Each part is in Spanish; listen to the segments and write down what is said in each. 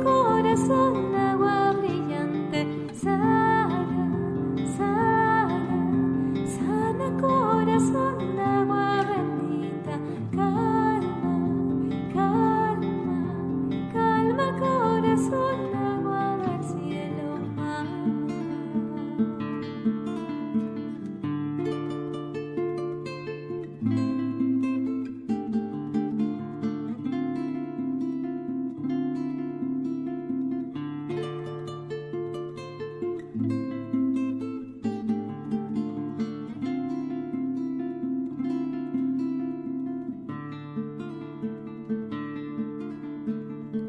corazón agua brillante, sana, sana, sana corazón agua bendita, calma, calma, calma corazón agua del cielo, mamá.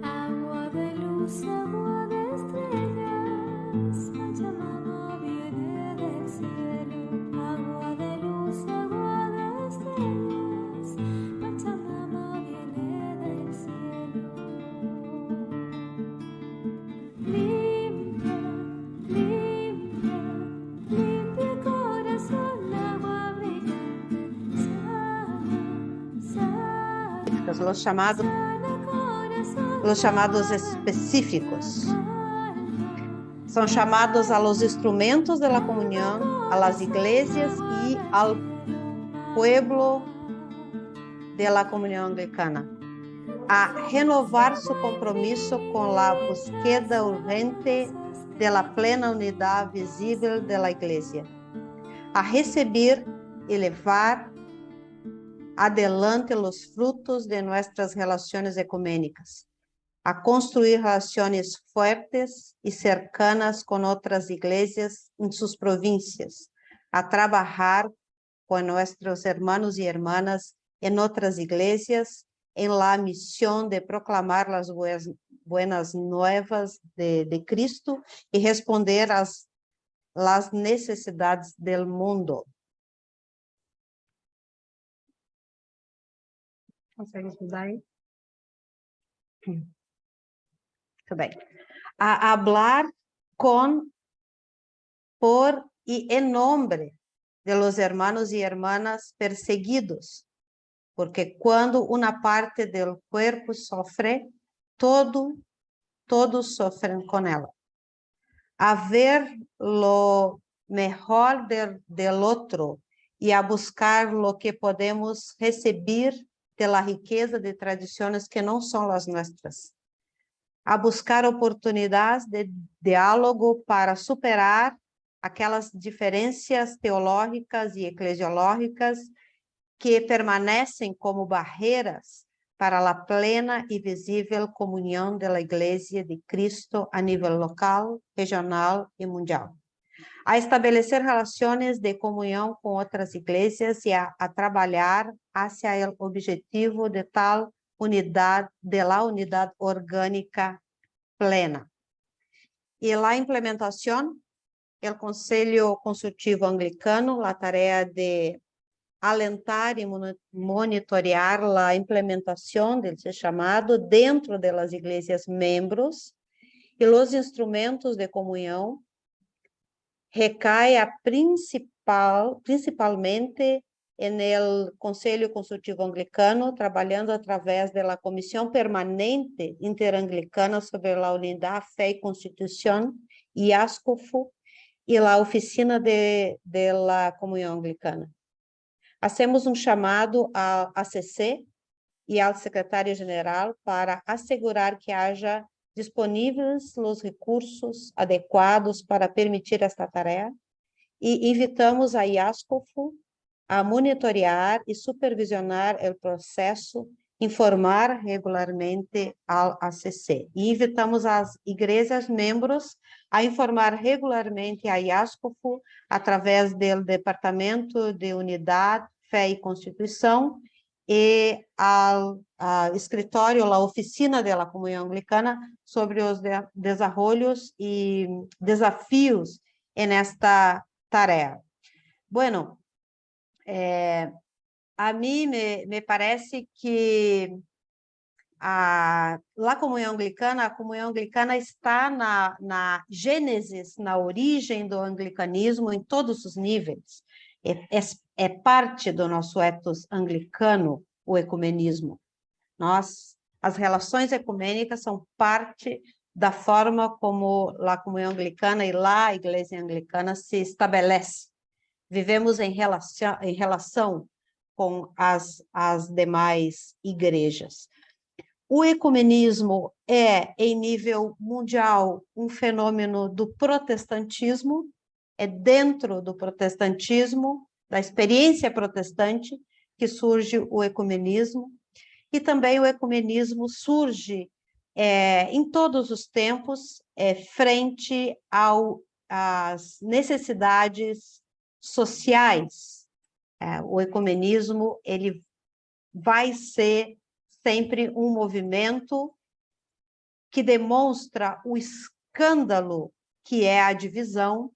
Agua de luz, agua de estrellas, Pachamama viene del cielo. Agua de luz, agua de estrellas, Pachamama viene del cielo. Limpia, limpia, limpia corazón, agua brillante, sana, sana, Los llamados, sana corazón. los llamados específicos. Son llamados a los instrumentos de la comunión, a las iglesias y al pueblo de la comunión anglicana, a renovar su compromiso con la búsqueda urgente de la plena unidad visible de la iglesia, a recibir y llevar adelante los frutos de nuestras relaciones ecuménicas, a construir relaciones fuertes y cercanas con otras iglesias en sus provincias, a trabajar con nuestros hermanos y hermanas en otras iglesias en la misión de proclamar las buenas nuevas de Cristo y responder a las necesidades del mundo. Consegue mudar aí? Muito bem. A hablar con, por y en nombre de los hermanos y hermanas perseguidos, porque cuando una parte del cuerpo sofre, todos sofren con ella. A ver lo mejor del otro y a buscar lo que podemos recibir de la riqueza de tradiciones que no son las nuestras. A buscar oportunidades de diálogo para superar aquelas diferenças teológicas e eclesiológicas que permanecem como barreiras para a plena e visível comunhão da Igreja de Cristo a nível local, regional e mundial. A estabelecer relações de comunhão com outras igrejas e a trabalhar hacia o objetivo de tal unidade, de la unidade orgânica plena. E la implementação, o Conselho Consultivo Anglicano, a tarefa de alentar e monitorear a implementação desse chamado dentro das igrejas membros e os instrumentos de comunhão recai principalmente no Conselho Consultivo Anglicano, trabalhando através da Comissão Permanente Interanglicana sobre a Unidade, Fé e Constituição, IASCOFO, e a Oficina de la Comunhão Anglicana. Hacemos chamado ao ACC e ao secretário-geral para assegurar que haja disponíveis os recursos adequados para permitir esta tarefa e invitamos a IASCOFO a monitorear e supervisionar o processo, informar regularmente ao ACC. E invitamos as igrejas membros a informar regularmente a IASCOFO através do Departamento de Unidade, Fé e Constituição e ao escritório, a Oficina da Comunhão Anglicana sobre os desenvolvimentos e desafios nesta tarefa. Bueno, a mim me parece que a comunhão anglicana está na gênesis, na origem do anglicanismo em todos os níveis. É parte do nosso ethos anglicano, o ecumenismo. As relações ecumênicas são parte da forma como a comunhão anglicana e lá a igreja anglicana se estabelece. Vivemos em relação com as demais igrejas. O ecumenismo é, em nível mundial, um fenômeno do protestantismo, é dentro do protestantismo, da experiência protestante, que surge o ecumenismo, e também o ecumenismo surge em todos os tempos, frente às necessidades sociais. O ecumenismo ele vai ser sempre um movimento que demonstra o escândalo que é a divisão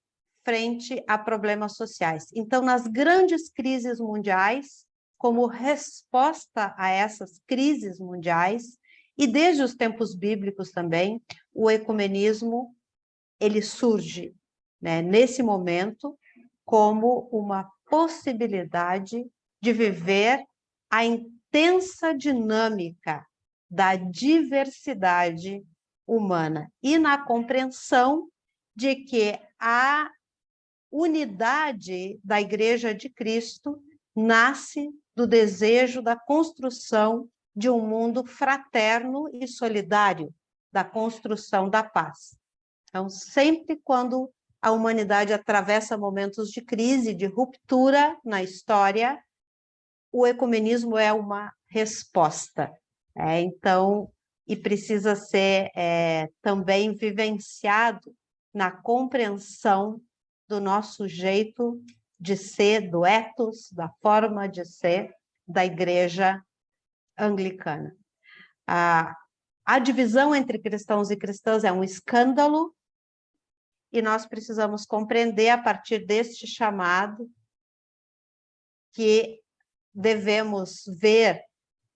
frente a problemas sociais. Então, nas grandes crises mundiais, como resposta a essas crises mundiais, e desde os tempos bíblicos também, o ecumenismo ele surge, né, nesse momento como uma possibilidade de viver a intensa dinâmica da diversidade humana e na compreensão de que a unidade da Igreja de Cristo nasce do desejo da construção de um mundo fraterno e solidário, da construção da paz. Então, sempre quando a humanidade atravessa momentos de crise, de ruptura na história, o ecumenismo é uma resposta. Então, e precisa ser também vivenciado na compreensão do nosso jeito de ser, do ethos, da forma de ser da Igreja Anglicana. A divisão entre cristãos e cristãs é um escândalo, e nós precisamos compreender, a partir deste chamado, que devemos ver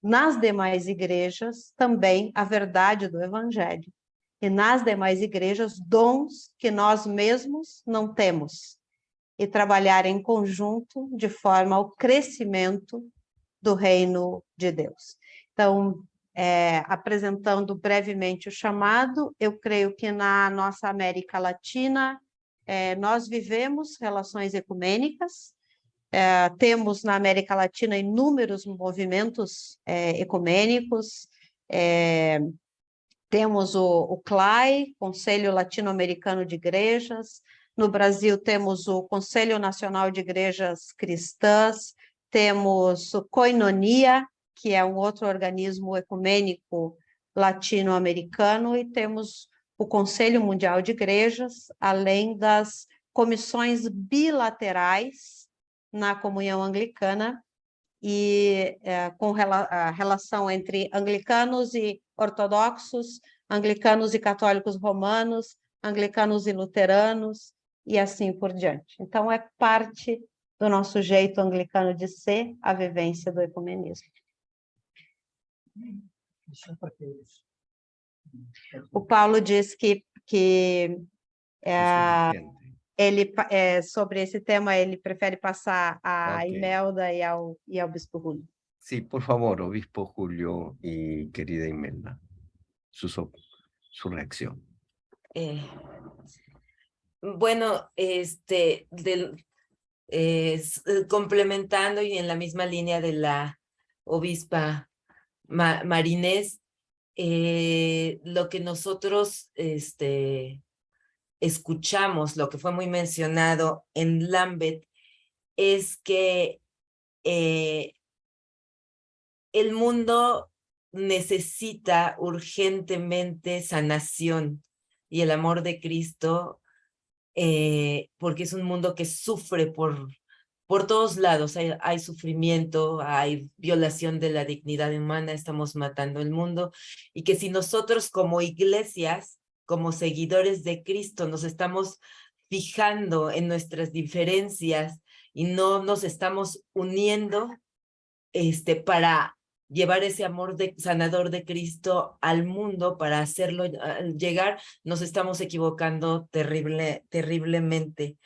nas demais igrejas também a verdade do Evangelho. E nas demais igrejas, dons que nós mesmos não temos. E trabalhar em conjunto de forma ao crescimento do reino de Deus. Então, apresentando brevemente o chamado, eu creio que na nossa América Latina, nós vivemos relações ecumênicas, temos na América Latina inúmeros movimentos ecumênicos, temos o CLAI, Conselho Latino-Americano de Igrejas, no Brasil temos o Conselho Nacional de Igrejas Cristãs, temos o Koinonia, que é um outro organismo ecumênico latino-americano, e temos o Conselho Mundial de Igrejas, além das comissões bilaterais na comunhão anglicana, e com a relação entre anglicanos e ortodoxos, anglicanos e católicos romanos, anglicanos e luteranos, e assim por diante. Então, é parte do nosso jeito anglicano de ser a vivência do ecumenismo. O Paulo diz que ele, sobre esse tema, ele prefere passar a Imelda e ao Bispo Julio. Sí, por favor, Obispo Julio y querida Imelda, su reacción. Bueno, complementando y en la misma línea de la obispa Marinés, lo que nosotros escuchamos, lo que fue muy mencionado en Lambeth, es que el mundo necesita urgentemente sanación y el amor de Cristo, porque es un mundo que sufre por todos lados. Hay sufrimiento, hay violación de la dignidad humana, estamos matando el mundo, y que si nosotros como iglesias, como seguidores de Cristo, nos estamos fijando en nuestras diferencias y no nos estamos uniendo para llevar ese amor sanador de Cristo al mundo, para hacerlo llegar, nos estamos equivocando terriblemente.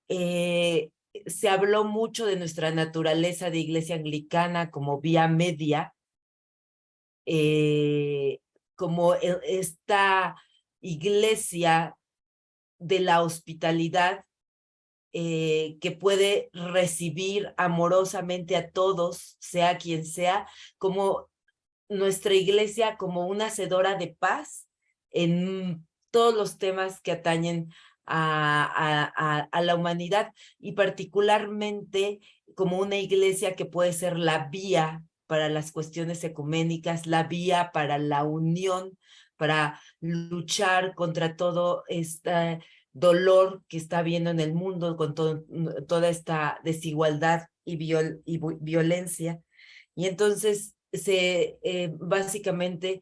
Se habló mucho de nuestra naturaleza de iglesia anglicana como vía media, como esta iglesia de la hospitalidad, que puede recibir amorosamente a todos, sea quien sea, como nuestra iglesia, como una hacedora de paz en todos los temas que atañen a la humanidad, y particularmente como una iglesia que puede ser la vía para las cuestiones ecuménicas, la vía para la unión, para luchar contra todo este dolor que está habiendo en el mundo, con toda esta desigualdad y violencia. Y entonces básicamente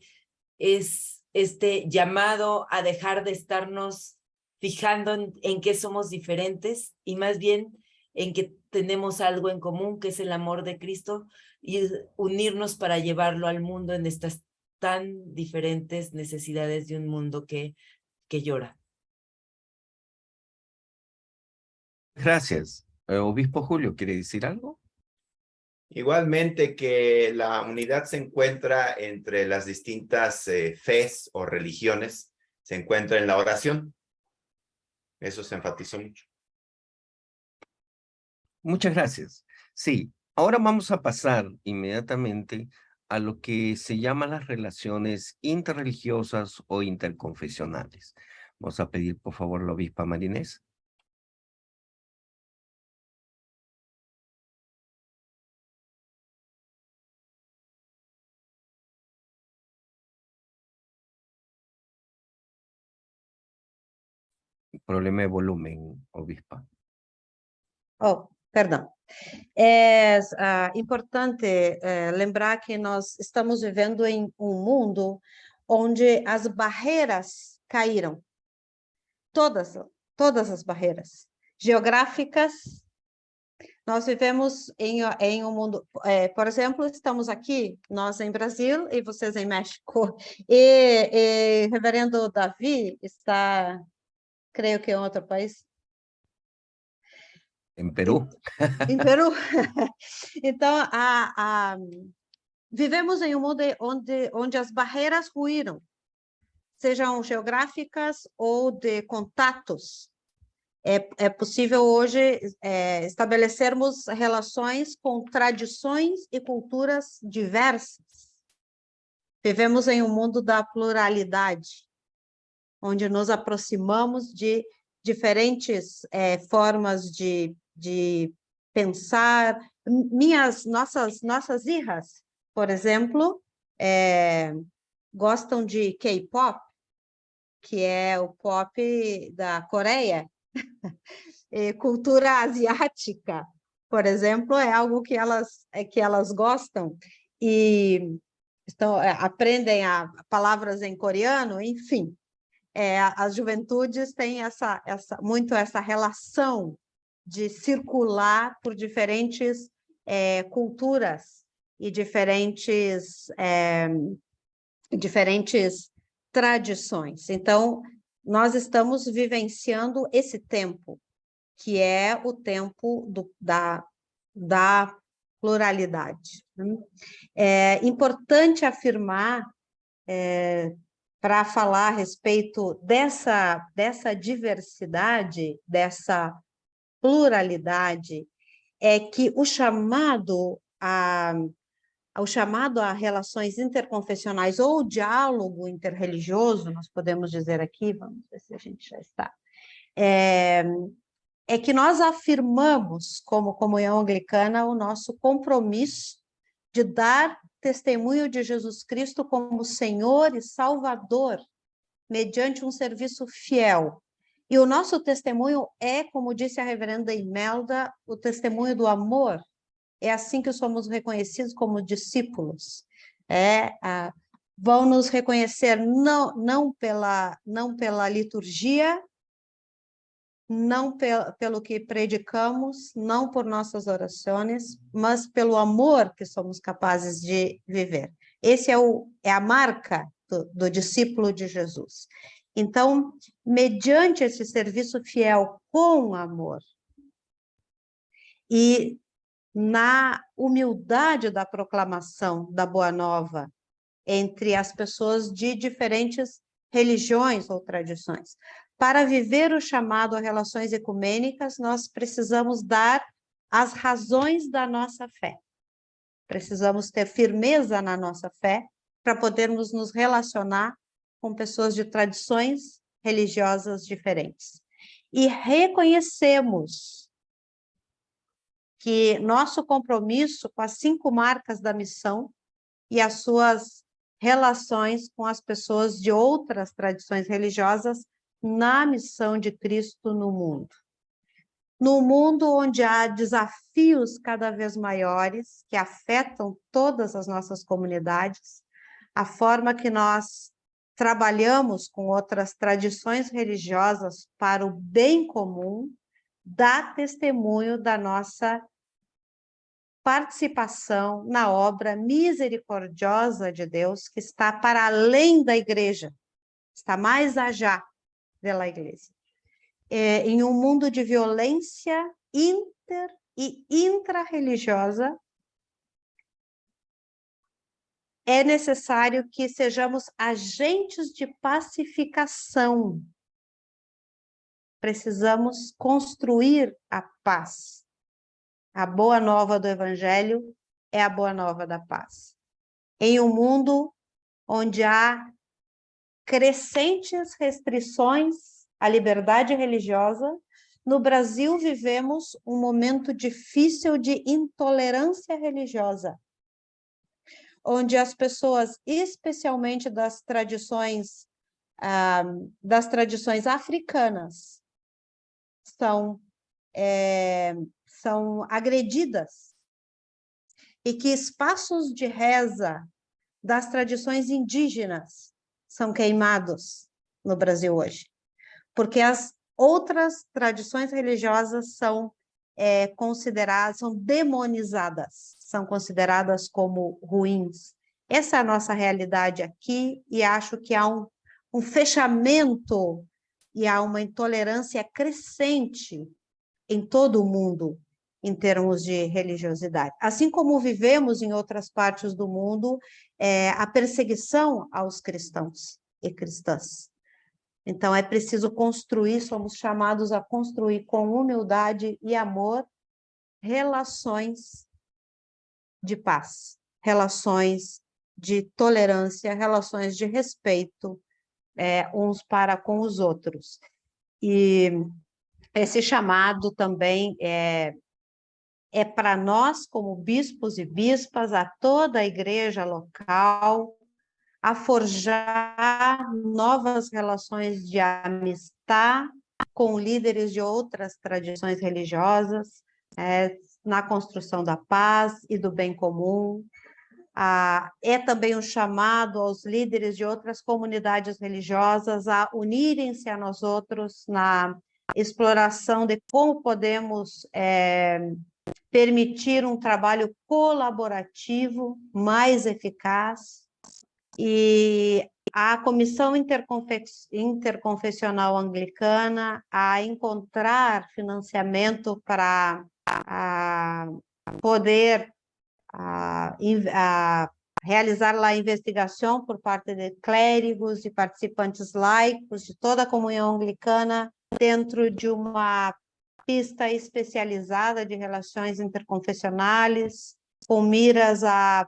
es este llamado a dejar de estarnos fijando en qué somos diferentes, y más bien en que tenemos algo en común, que es el amor de Cristo, y unirnos para llevarlo al mundo en estas tan diferentes necesidades de un mundo que llora. Gracias. Obispo Julio, ¿quiere decir algo? Igualmente que la unidad se encuentra entre las distintas fes o religiones, se encuentra en la oración. Eso se enfatizó mucho. Muchas gracias. Sí, ahora vamos a pasar inmediatamente a lo que se llama las relaciones interreligiosas o interconfesionales. Vamos a pedir, por favor, la obispa Marinés. Problema de volumen, obispa. Oh, perdão. É importante lembrar que nós estamos vivendo em um mundo onde as barreiras caíram. Todas as barreiras geográficas. Nós vivemos em um mundo, por exemplo, estamos aqui, nós em Brasil e vocês em México, e reverendo Davi está, creio que em outro país. En Perú. Em Peru. Então, vivemos em um mundo onde as barreiras ruíram, sejam geográficas ou de contatos. É possível hoje estabelecermos relações com tradições e culturas diversas. Vivemos em um mundo da pluralidade, onde nos aproximamos de diferentes formas de pensar. Nossas irmãs, por exemplo, gostam de K-pop, que é o pop da Coreia. Cultura asiática, por exemplo, é algo que elas gostam, e aprendem palavras em coreano, enfim. As juventudes têm muito essa relação de circular por diferentes culturas e diferentes tradições. Então, nós estamos vivenciando esse tempo, que é o tempo da pluralidade. É importante afirmar, para falar a respeito dessa diversidade, dessa pluralidade, é que o chamado a relações interconfessionais ou diálogo interreligioso, nós podemos dizer aqui, vamos ver se a gente já está, é que nós afirmamos, como comunhão anglicana, o nosso compromisso de dar testemunho de Jesus Cristo como Senhor e Salvador, mediante um serviço fiel. E o nosso testemunho como disse a reverenda Imelda, o testemunho do amor. É assim que somos reconhecidos como discípulos. Vão nos reconhecer não pela liturgia, não pelo que predicamos, não por nossas orações, mas pelo amor que somos capazes de viver. Esse é a marca do discípulo de Jesus. Então, mediante esse serviço fiel com amor e na humildade da proclamação da Boa Nova entre as pessoas de diferentes religiões ou tradições. Para viver o chamado a relações ecumênicas, nós precisamos dar as razões da nossa fé. Precisamos ter firmeza na nossa fé para podermos nos relacionar com pessoas de tradições religiosas diferentes. E reconhecemos que nosso compromisso com as 5 marcas da missão e as suas relações com as pessoas de outras tradições religiosas na missão de Cristo no mundo. No mundo onde há desafios cada vez maiores que afetam todas as nossas comunidades, a forma que nós trabalhamos com outras tradições religiosas para o bem comum dá testemunho da nossa participação na obra misericordiosa de Deus, que está para além da igreja, está mais allá da igreja. Em um mundo de violência inter e intra-religiosa, é necessário que sejamos agentes de pacificação. Precisamos construir a paz. A boa nova do Evangelho é a boa nova da paz. Em um mundo onde há crescentes restrições à liberdade religiosa, no Brasil vivemos um momento difícil de intolerância religiosa, onde as pessoas, especialmente das tradições africanas, são agredidas, e que espaços de reza das tradições indígenas são queimados no Brasil hoje, porque as outras tradições religiosas são consideradas, são demonizadas, são consideradas como ruins. Essa é a nossa realidade aqui, e acho que há um fechamento e há uma intolerância crescente em todo o mundo em termos de religiosidade. Assim como vivemos em outras partes do mundo a perseguição aos cristãos e cristãs. Então, é preciso construir, somos chamados a construir com humildade e amor relações de paz, relações de tolerância, relações de respeito uns para com os outros. E esse chamado também é para nós, como bispos e bispas, a toda a igreja local, a forjar novas relações de amistade com líderes de outras tradições religiosas, na construção da paz e do bem comum. É também um chamado aos líderes de outras comunidades religiosas a unirem-se a nós outros na exploração de como podemos permitir um trabalho colaborativo mais eficaz. E a Comissão Interconfessional Anglicana a encontrar financiamento para poder realizar a investigação por parte de clérigos e participantes laicos de toda a comunhão anglicana dentro de uma pista especializada de relações interconfessionais, com miras a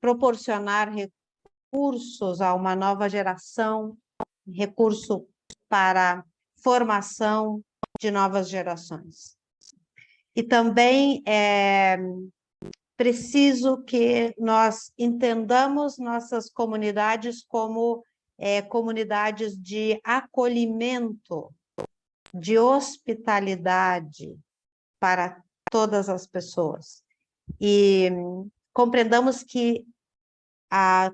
proporcionar recursos a uma nova geração, recurso para formação de novas gerações. E também é preciso que nós entendamos nossas comunidades como comunidades de acolhimento, de hospitalidade para todas as pessoas. E compreendamos que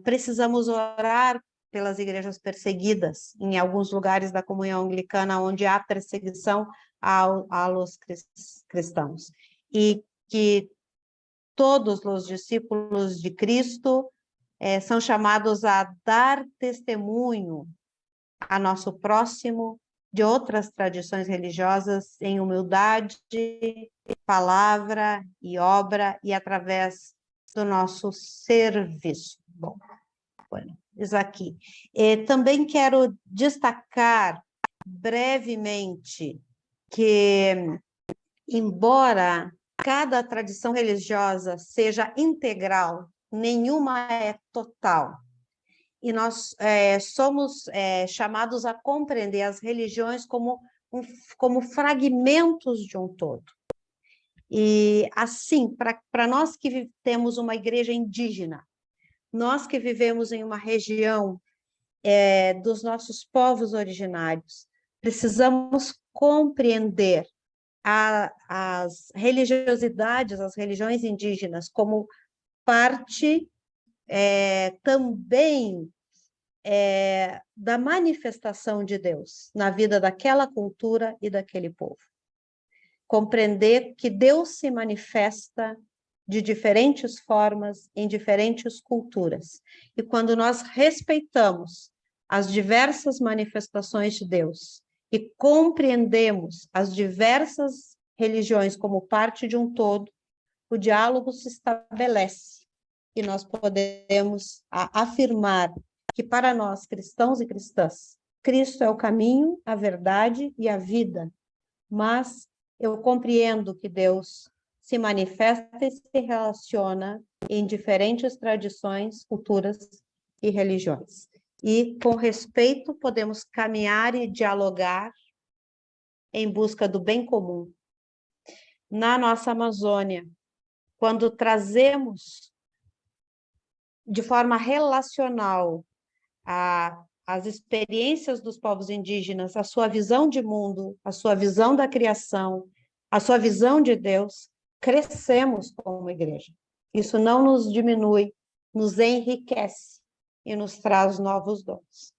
precisamos orar pelas igrejas perseguidas, em alguns lugares da comunhão anglicana, onde há perseguição aos cristãos. E que todos os discípulos de Cristo são chamados a dar testemunho a nosso próximo de outras tradições religiosas em humildade, palavra e obra, e através do nosso serviço. Bom, bueno. aqui. Também quero destacar brevemente que, embora cada tradição religiosa seja integral, nenhuma é total. E nós somos chamados a compreender as religiões como fragmentos de um todo. E assim, para nós que temos uma igreja indígena, nós que vivemos em uma região dos nossos povos originários, precisamos compreender as religiosidades, as religiões indígenas, como parte também da manifestação de Deus na vida daquela cultura e daquele povo. Compreender que Deus se manifesta de diferentes formas em diferentes culturas. E quando nós respeitamos as diversas manifestações de Deus e compreendemos as diversas religiões como parte de um todo, o diálogo se estabelece e nós podemos afirmar que para nós, cristãos e cristãs, Cristo é o caminho, a verdade e a vida, mas eu compreendo que Deus se manifesta e se relaciona em diferentes tradições, culturas e religiões. E, com respeito, podemos caminhar e dialogar em busca do bem comum. Na nossa Amazônia, quando trazemos de forma relacional as experiências dos povos indígenas, a sua visão de mundo, a sua visão da criação, a sua visão de Deus, crescemos como igreja. Isso não nos diminui, nos enriquece e nos traz novos dons.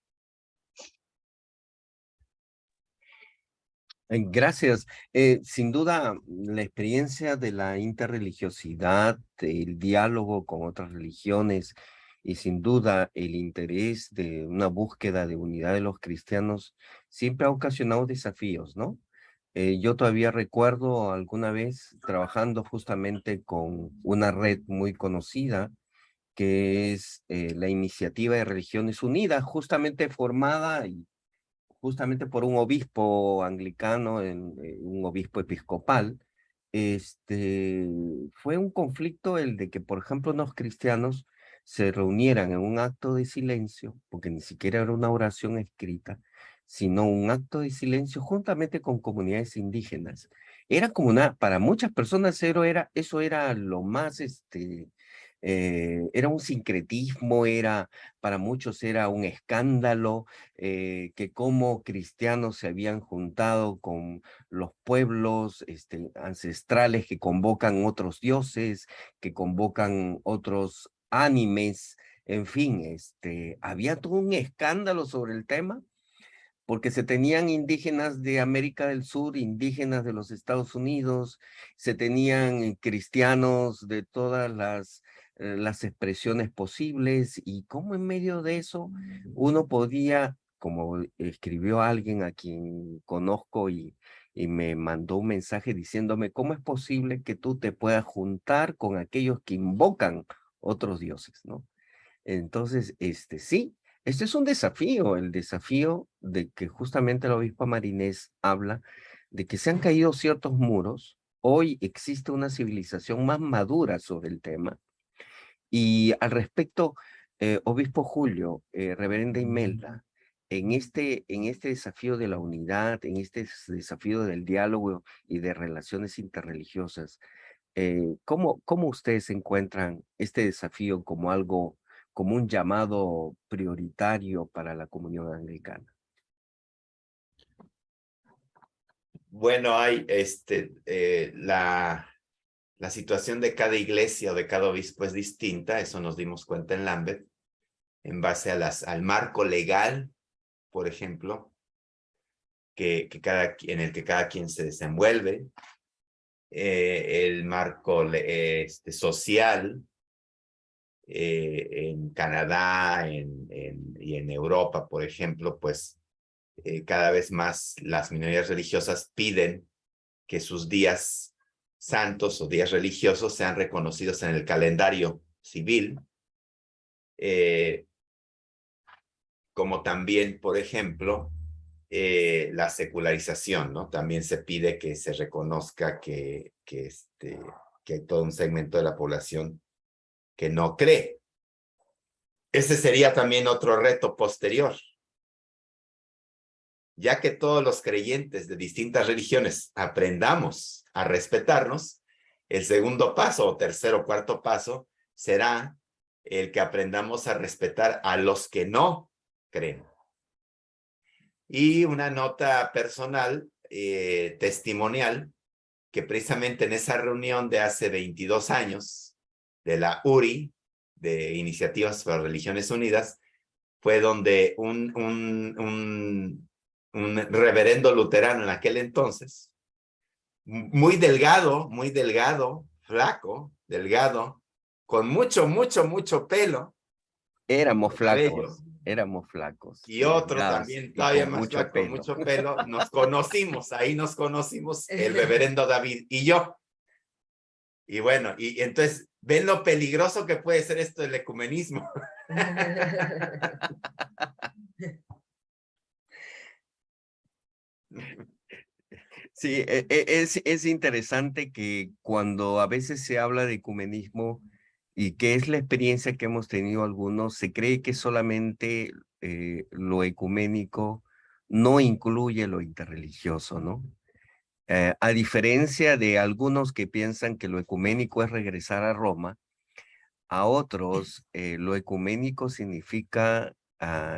Gracias. Sin duda, la experiencia de la interreligiosidad, el diálogo con otras religiones y sin duda el interés de una búsqueda de unidad de los cristianos siempre ha ocasionado desafíos, ¿no? Yo todavía recuerdo alguna vez trabajando justamente con una red muy conocida que es la Iniciativa de Religiones Unidas, justamente formada y justamente por un obispo anglicano, un obispo episcopal. Fue un conflicto el de que, por ejemplo, unos cristianos se reunieran en un acto de silencio, porque ni siquiera era una oración escrita, sino un acto de silencio juntamente con comunidades indígenas. Era como para muchas personas eso era lo más, era un sincretismo, para muchos era un escándalo, que como cristianos se habían juntado con los pueblos ancestrales que convocan otros dioses, que convocan otros animes, en fin, había todo un escándalo sobre el tema, porque se tenían indígenas de América del Sur, indígenas de los Estados Unidos, se tenían cristianos de todas las expresiones posibles, y cómo en medio de eso uno podía, como escribió alguien a quien conozco y me mandó un mensaje diciéndome, ¿cómo es posible que tú te puedas juntar con aquellos que invocan otros dioses, ¿no? Entonces, sí, este es un desafío, el desafío de que justamente el obispo Marinés habla de que se han caído ciertos muros. Hoy existe una civilización más madura sobre el tema. Y al respecto, obispo Julio, reverenda Imelda, en este desafío de la unidad, en este desafío del diálogo y de relaciones interreligiosas, ¿cómo ustedes encuentran este desafío como un llamado prioritario para la comunidad anglicana? Bueno, hay la situación de cada iglesia o de cada obispo es distinta, eso nos dimos cuenta en Lambeth, en base al marco legal, por ejemplo, en el que cada quien se desenvuelve, el marco social, en Canadá y en Europa, por ejemplo, pues cada vez más las minorías religiosas piden que sus días santos o días religiosos sean reconocidos en el calendario civil. como también, por ejemplo, la secularización, ¿no? También se pide que se reconozca que hay todo un segmento de la población que no cree. Ese sería también otro reto posterior. Ya que todos los creyentes de distintas religiones aprendamos a respetarnos, el segundo paso, o tercer o cuarto paso, será el que aprendamos a respetar a los que no creen. Y una nota personal, testimonial, que precisamente en esa reunión de hace 22 años, de la URI, de Iniciativas para Religiones Unidas, fue donde un reverendo luterano en aquel entonces, muy delgado, flaco, delgado, con mucho pelo, Éramos cabello, flacos, y otro delgados también y todavía con más mucho flaco, con pelo. mucho pelo, ahí nos conocimos, el reverendo David y yo. Y bueno, y entonces, ¿ven lo peligroso que puede ser esto del ecumenismo? Sí, es interesante que cuando a veces se habla de ecumenismo y que es la experiencia que hemos tenido algunos, se cree que solamente lo ecuménico no incluye lo interreligioso, ¿no? A diferencia de algunos que piensan que lo ecuménico es regresar a Roma, a otros lo ecuménico significa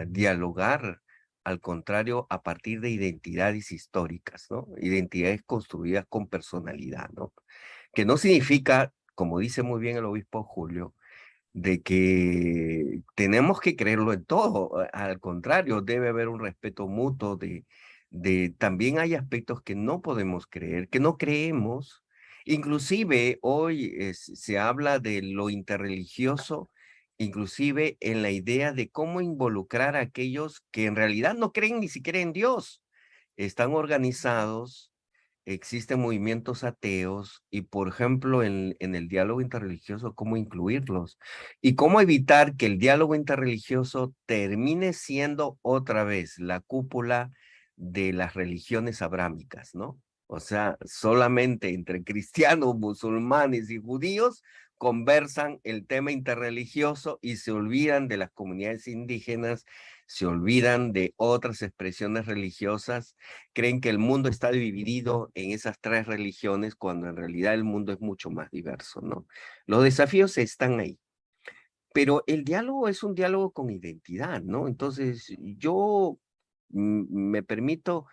dialogar, al contrario, a partir de identidades históricas, ¿no? Identidades construidas con personalidad, ¿no? Que no significa, como dice muy bien el obispo Julio, de que tenemos que creerlo en todo. Al contrario, debe haber un respeto mutuo de también hay aspectos que no podemos creer, que no creemos. Inclusive hoy se habla de lo interreligioso, inclusive en la idea de cómo involucrar a aquellos que en realidad no creen ni siquiera en Dios. Están organizados, existen movimientos ateos y, por ejemplo, en el diálogo interreligioso, cómo incluirlos y cómo evitar que el diálogo interreligioso termine siendo otra vez la cúpula de las religiones abrámicas, ¿no? O sea, solamente entre cristianos, musulmanes y judíos conversan el tema interreligioso y se olvidan de las comunidades indígenas, se olvidan de otras expresiones religiosas, creen que el mundo está dividido en esas tres religiones cuando en realidad el mundo es mucho más diverso, ¿no? Los desafíos están ahí, pero el diálogo es un diálogo con identidad, ¿no? Entonces yo me permito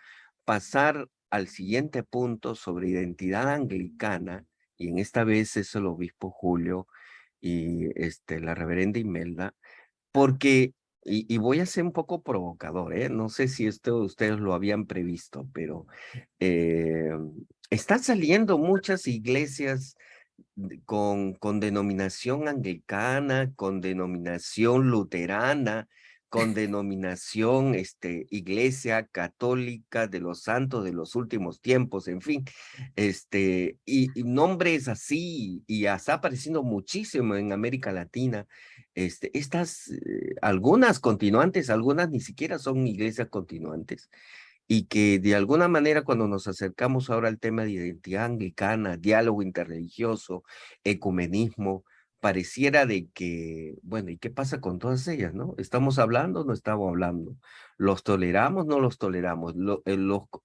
pasar al siguiente punto sobre identidad anglicana, y en esta vez es el obispo Julio y la reverenda Imelda, porque, y voy a ser un poco provocador, ¿eh? No sé si esto ustedes lo habían previsto, pero eh, están saliendo muchas iglesias con denominación anglicana, con denominación luterana, con denominación Iglesia Católica de los Santos de los Últimos Tiempos, en fin, y nombres así, y está apareciendo muchísimo en América Latina. Estas, algunas continuantes, algunas ni siquiera son iglesias continuantes, y que de alguna manera cuando nos acercamos ahora al tema de identidad anglicana, diálogo interreligioso, ecumenismo, pareciera de que, bueno, ¿y qué pasa con todas ellas, no? ¿Estamos hablando o no estamos hablando? ¿Los toleramos o no los toleramos?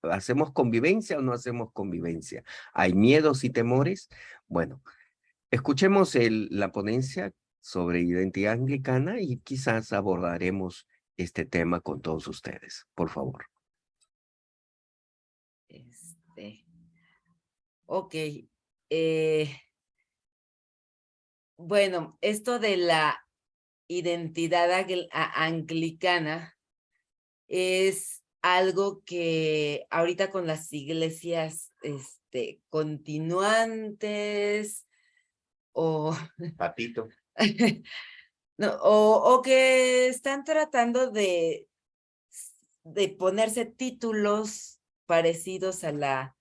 ¿Hacemos convivencia o no hacemos convivencia? ¿Hay miedos y temores? Bueno, escuchemos la ponencia sobre identidad anglicana y quizás abordaremos este tema con todos ustedes. Por favor. Ok. Bueno, esto de la identidad anglicana es algo que ahorita con las iglesias continuantes o, Patito. no, o que están tratando de ponerse títulos parecidos a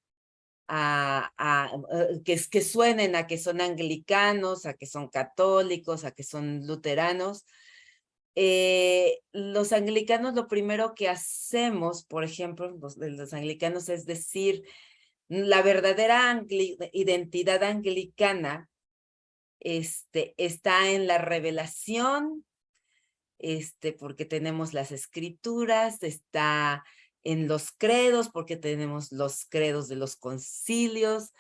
que suenen a que son anglicanos, a que son católicos, a que son luteranos. los anglicanos lo primero que hacemos, por ejemplo, los anglicanos, es decir, la verdadera identidad anglicana está en la revelación, porque tenemos las escrituras, está en los credos, porque tenemos los credos de los concilios,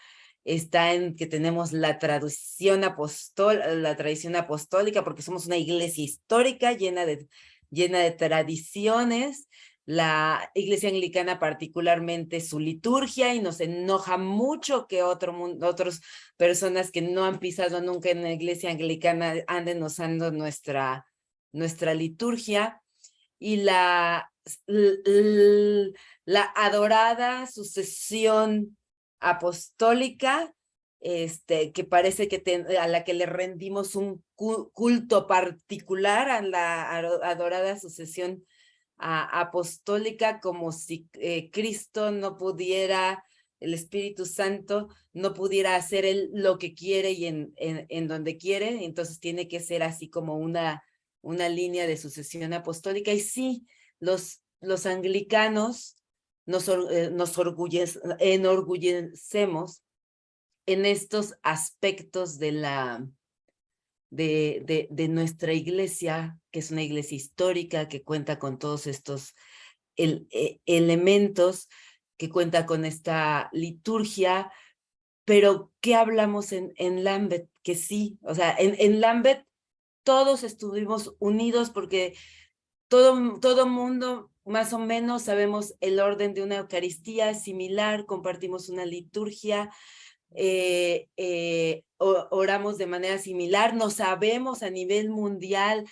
está en que tenemos la tradición apostólica, porque somos una iglesia histórica llena de tradiciones. La iglesia anglicana particularmente su liturgia, y nos enoja mucho que otras personas que no han pisado nunca en la iglesia anglicana anden usando nuestra liturgia, y la adorada sucesión apostólica, que parece que a la que le rendimos un culto particular, a la adorada sucesión apostólica, como si Cristo no pudiera, el Espíritu Santo no pudiera hacer él lo que quiere y en donde quiere. Entonces tiene que ser así como una línea de sucesión apostólica. Y sí, los anglicanos nos enorgullecemos en estos aspectos de nuestra iglesia, que es una iglesia histórica, que cuenta con todos estos elementos, que cuenta con esta liturgia. Pero ¿qué hablamos en Lambeth? Que sí, o sea, en Lambeth todos estuvimos unidos, porque todo mundo más o menos sabemos el orden de una Eucaristía similar, compartimos una liturgia, oramos de manera similar, nos sabemos a nivel mundial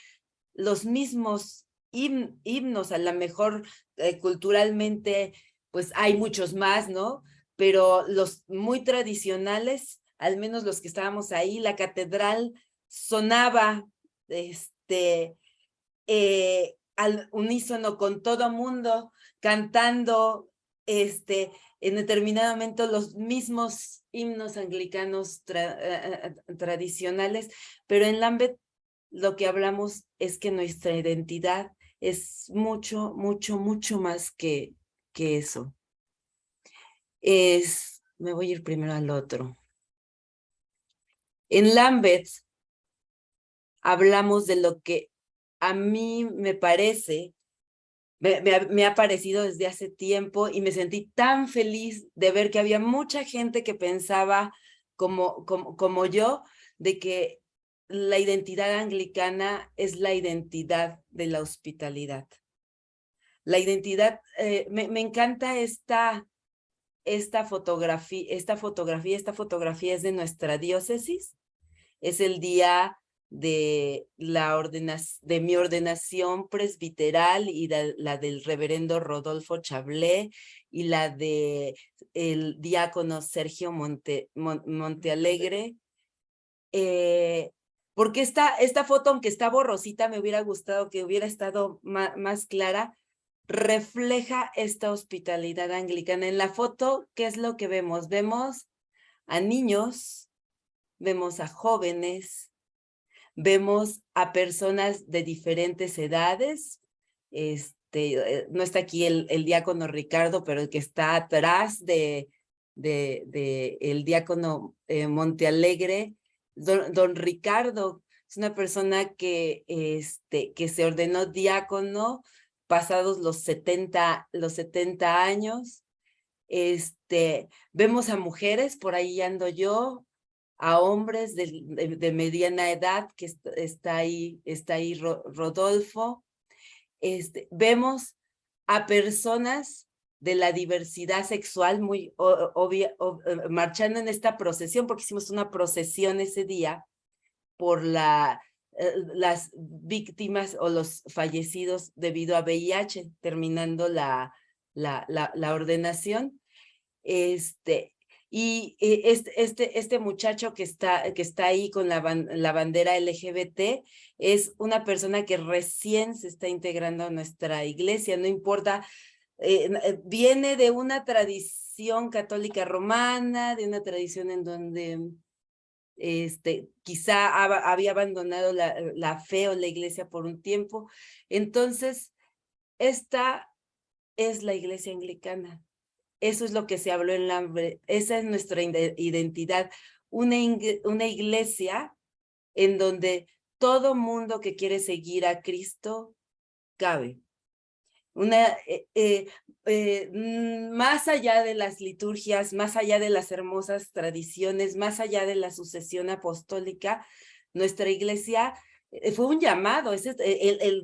los mismos himnos. A lo mejor culturalmente pues hay muchos más, ¿no? Pero los muy tradicionales, al menos los que estábamos ahí, la catedral sonaba al unísono con todo mundo, cantando en determinado momento los mismos himnos anglicanos tradicionales. Pero en Lambeth lo que hablamos es que nuestra identidad es mucho, mucho, mucho más que eso. Me voy a ir primero al otro. En Lambeth hablamos de lo que a mí me parece, me ha parecido desde hace tiempo, y me sentí tan feliz de ver que había mucha gente que pensaba como yo, de que la identidad anglicana es la identidad de la hospitalidad. La identidad, me encanta esta fotografía. Esta fotografía es de nuestra diócesis. Es el día de mi ordenación presbiteral, y la del reverendo Rodolfo Chablé, y la de el diácono Sergio Montealegre. Porque esta foto, aunque está borrosita, me hubiera gustado que hubiera estado más clara, refleja esta hospitalidad anglicana. En la foto, ¿qué es lo que vemos? Vemos a niños, vemos a jóvenes, vemos a personas de diferentes edades. No está aquí el diácono Ricardo, pero el que está atrás de el diácono Montealegre, don Ricardo, es una persona que se ordenó diácono pasados los 70 años. Vemos a mujeres, por ahí ando yo, a hombres de mediana edad, que está ahí Rodolfo. Vemos a personas de la diversidad sexual muy obvia, marchando en esta procesión, porque hicimos una procesión ese día por las víctimas o los fallecidos debido a VIH, terminando la ordenación. Y este muchacho que está ahí con la bandera LGBT es una persona que recién se está integrando a nuestra iglesia. No importa, viene de una tradición católica romana, de una tradición en donde quizá había abandonado la fe o la iglesia por un tiempo. Entonces, esta es la iglesia anglicana. Eso es lo que se habló en Lambeth. Esa es nuestra identidad. Una iglesia en donde todo mundo que quiere seguir a Cristo cabe. Más allá de las liturgias, más allá de las hermosas tradiciones, más allá de la sucesión apostólica, nuestra iglesia fue un llamado.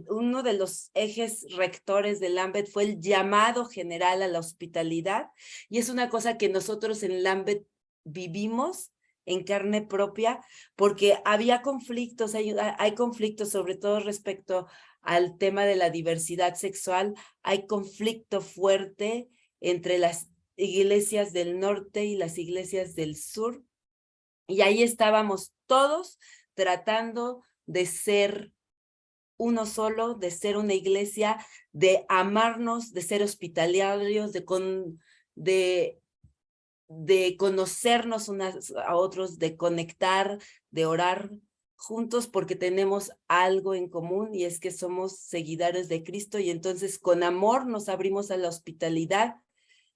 Uno de los ejes rectores de Lambeth fue el llamado general a la hospitalidad, y es una cosa que nosotros en Lambeth vivimos en carne propia, porque había conflictos, hay conflictos sobre todo respecto al tema de la diversidad sexual. Hay conflicto fuerte entre las iglesias del norte y las iglesias del sur, y ahí estábamos todos tratando de ser uno solo, de ser una iglesia, de amarnos, de ser hospitalarios, de conocernos unos a otros, de conectar, de orar juntos, porque tenemos algo en común, y es que somos seguidores de Cristo, y entonces con amor nos abrimos a la hospitalidad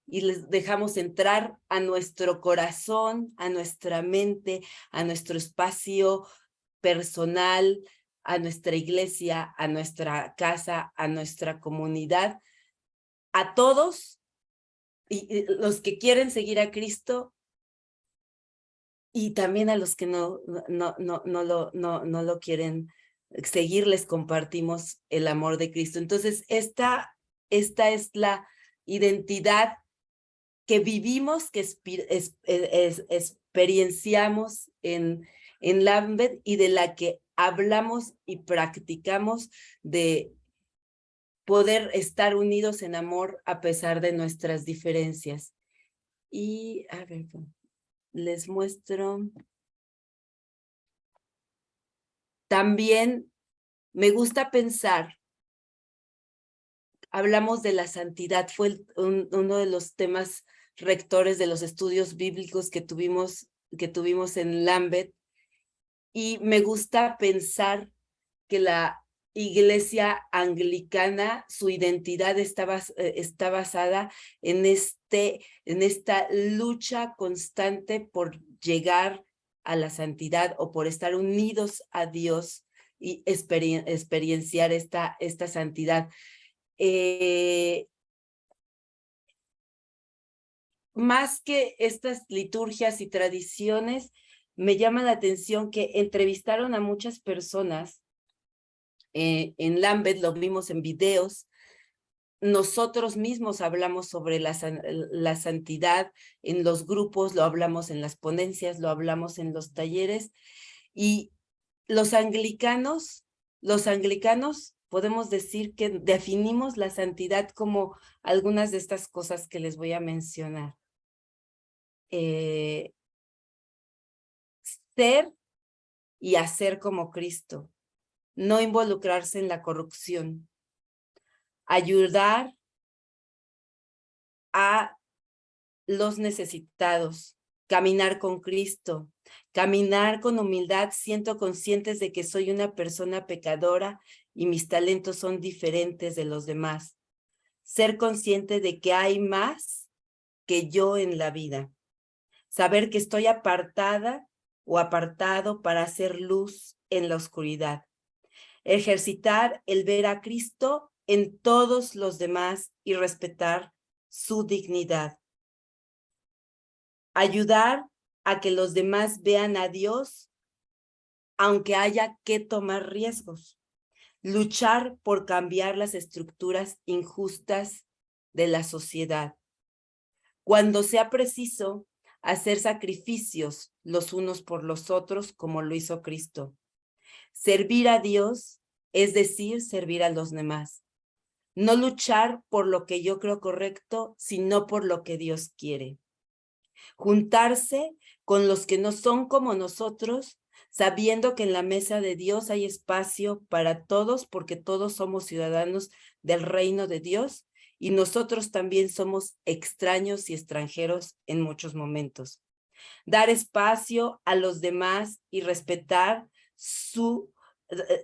y les dejamos entrar a nuestro corazón, a nuestra mente, a nuestro espacio personal, a nuestra iglesia, a nuestra casa, a nuestra comunidad, a todos, y los que quieren seguir a Cristo, y también a los que no lo quieren seguir, les compartimos el amor de Cristo. Entonces, esta es la identidad que vivimos, que experienciamos en Lambeth, y de la que hablamos y practicamos, de poder estar unidos en amor a pesar de nuestras diferencias. Y, a ver, les muestro. También me gusta pensar, hablamos de la santidad, fue uno de los temas rectores de los estudios bíblicos que tuvimos en Lambeth, y me gusta pensar que la iglesia anglicana, su identidad está basada en esta lucha constante por llegar a la santidad, o por estar unidos a Dios y experienciar esta santidad. Más que estas liturgias y tradiciones, me llama la atención que entrevistaron a muchas personas en Lambeth, lo vimos en videos. Nosotros mismos hablamos sobre la santidad en los grupos, lo hablamos en las ponencias, lo hablamos en los talleres. Y los anglicanos podemos decir que definimos la santidad como algunas de estas cosas que les voy a mencionar. Ser y hacer como Cristo, no involucrarse en la corrupción, ayudar a los necesitados, caminar con Cristo, caminar con humildad, siendo conscientes de que soy una persona pecadora y mis talentos son diferentes de los demás. Ser consciente de que hay más que yo en la vida. Saber que estoy apartada o apartado para hacer luz en la oscuridad. Ejercitar el ver a Cristo en todos los demás y respetar su dignidad. Ayudar a que los demás vean a Dios, aunque haya que tomar riesgos. Luchar por cambiar las estructuras injustas de la sociedad. Cuando sea preciso, hacer sacrificios los unos por los otros, como lo hizo Cristo. Servir a Dios, es decir, servir a los demás. No luchar por lo que yo creo correcto, sino por lo que Dios quiere. Juntarse con los que no son como nosotros, sabiendo que en la mesa de Dios hay espacio para todos, porque todos somos ciudadanos del reino de Dios, y nosotros también somos extraños y extranjeros en muchos momentos. dar espacio a los demás y respetar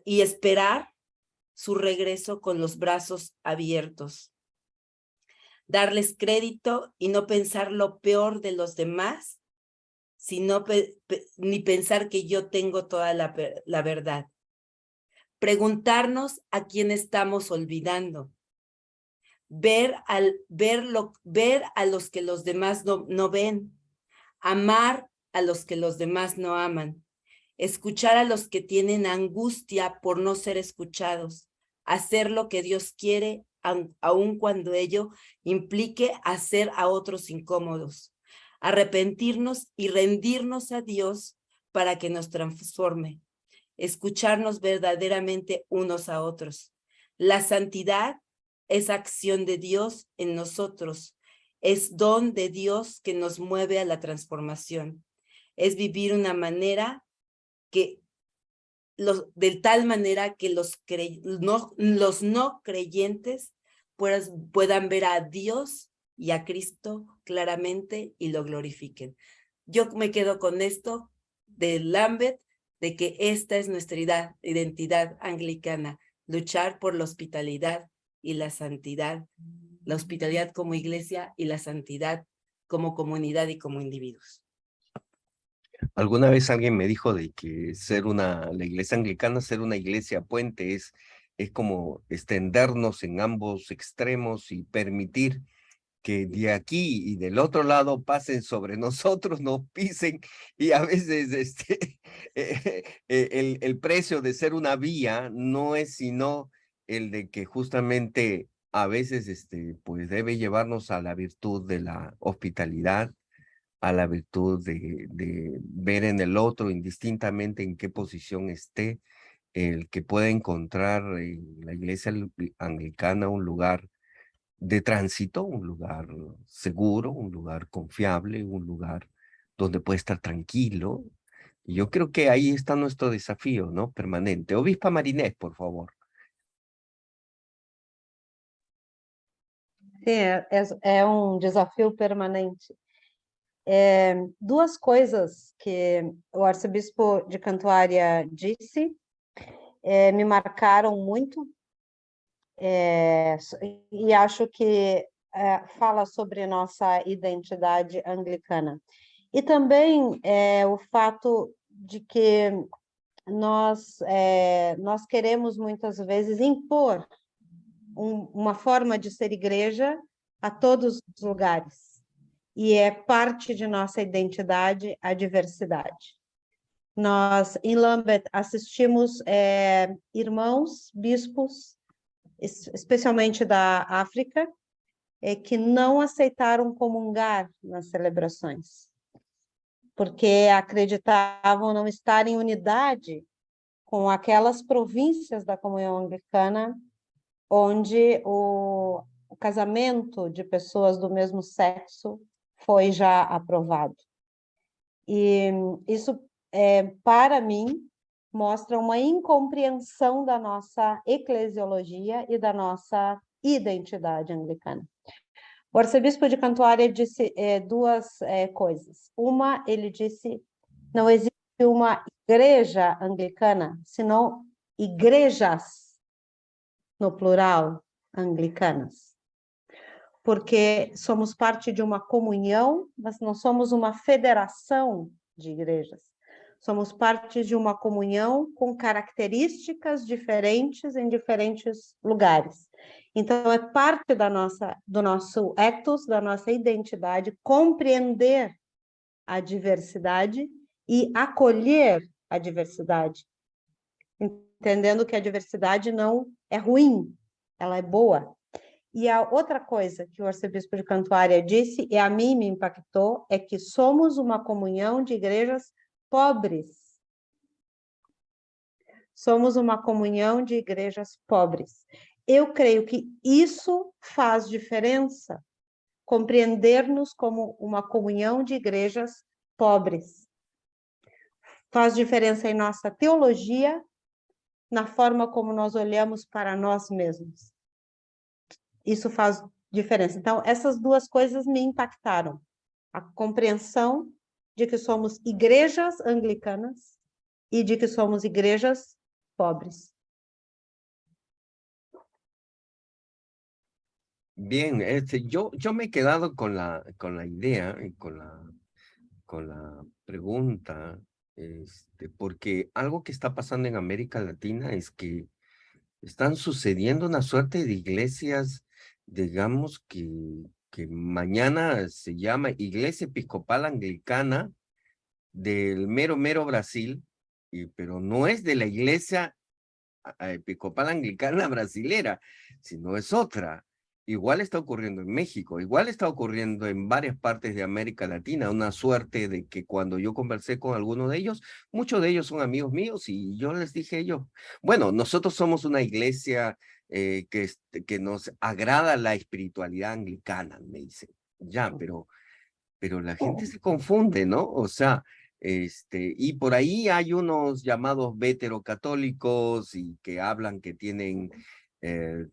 y esperar su regreso con los brazos abiertos. Darles crédito y no pensar lo peor de los demás, sino ni pensar que yo tengo toda la verdad. Preguntarnos a quién estamos olvidando. Ver a los que los demás no ven. Amar a los que los demás no aman. Escuchar a los que tienen angustia por no ser escuchados. Hacer lo que Dios quiere, aun cuando ello implique hacer a otros incómodos. Arrepentirnos y rendirnos a Dios para que nos transforme. Escucharnos verdaderamente unos a otros. La santidad es acción de Dios en nosotros. Es don de Dios que nos mueve a la transformación. Es vivir una manera de tal manera que los no creyentes puedan ver a Dios y a Cristo claramente y lo glorifiquen. Yo me quedo con esto de Lambeth, de que esta es nuestra identidad anglicana, luchar por la hospitalidad y la santidad, la hospitalidad como iglesia y la santidad como comunidad y como individuos. Alguna vez alguien me dijo de que la iglesia anglicana, ser una iglesia puente es como extendernos en ambos extremos y permitir que de aquí y del otro lado pasen sobre nosotros, nos pisen, y a veces el precio de ser una vía no es sino el de que justamente a veces pues debe llevarnos a la virtud de la hospitalidad, a la virtud de ver en el otro indistintamente en qué posición esté, el que pueda encontrar en la iglesia anglicana un lugar de tránsito, un lugar seguro, un lugar confiable, un lugar donde puede estar tranquilo. Y yo creo que ahí está nuestro desafío, ¿no? Permanente. Obispa Marinés, por favor. Sim, é desafio permanente. Duas coisas que o arcebispo de Cantuária disse me marcaram muito, e acho que fala sobre nossa identidade anglicana. E também o fato de que nós queremos muitas vezes impor uma forma de ser igreja a todos os lugares. E é parte de nossa identidade a diversidade. Nós, em Lambeth, assistimos irmãos, bispos, especialmente da África, que não aceitaram comungar nas celebrações, porque acreditavam não estar em unidade com aquelas províncias da comunhão anglicana, onde o casamento de pessoas do mesmo sexo foi já aprovado. E isso, para mim, mostra uma incompreensão da nossa eclesiologia e da nossa identidade anglicana. O arcebispo de Cantuária disse duas coisas. Uma, ele disse, não existe uma igreja anglicana, senão igrejas, no plural, anglicanas. Porque somos parte de uma comunhão, mas não somos uma federação de igrejas. Somos parte de uma comunhão com características diferentes em diferentes lugares. Então, é parte do nosso ethos, da nossa identidade, compreender a diversidade e acolher a diversidade, entendendo que a diversidade não é ruim, ela é boa. E a outra coisa que o arcebispo de Cantuária disse, e a mim me impactou, é que somos uma comunhão de igrejas pobres. Somos uma comunhão de igrejas pobres. Eu creio que isso faz diferença, compreender-nos como uma comunhão de igrejas pobres. Faz diferença em nossa teologia, na forma como nós olhamos para nós mesmos. Isso faz diferença. Então, essas duas coisas me impactaram. A compreensão de que somos igrejas anglicanas e de que somos igrejas pobres. Bien, yo me he quedado con la idea y con la pregunta, porque algo que está pasando en América Latina es que están sucediendo una suerte de iglesias, digamos, que mañana se llama Iglesia Episcopal Anglicana del mero Brasil, pero no es de la Iglesia Episcopal Anglicana brasilera, sino es otra. Igual está ocurriendo en México, igual está ocurriendo en varias partes de América Latina, una suerte de que cuando yo conversé con algunos de ellos, muchos de ellos son amigos míos y yo les dije a ellos, bueno, nosotros somos una iglesia que nos agrada la espiritualidad anglicana, me dicen, ya, pero la gente se confunde, ¿no? O sea, y por ahí hay unos llamados veterocatólicos y que hablan que tienen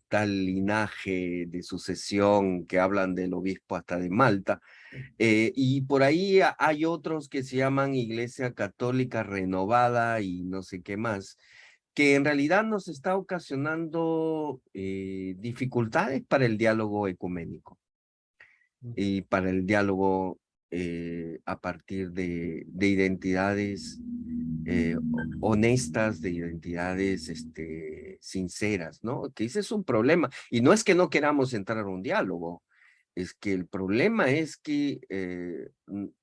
tal linaje de sucesión, que hablan del obispo hasta de Malta, y por ahí hay otros que se llaman Iglesia Católica Renovada y no sé qué más, que en realidad nos está ocasionando dificultades para el diálogo ecuménico y para el diálogo a partir de identidades honestas, de identidades sinceras, ¿no? Que ese es un problema. Y no es que no queramos entrar a un diálogo, es que el problema es que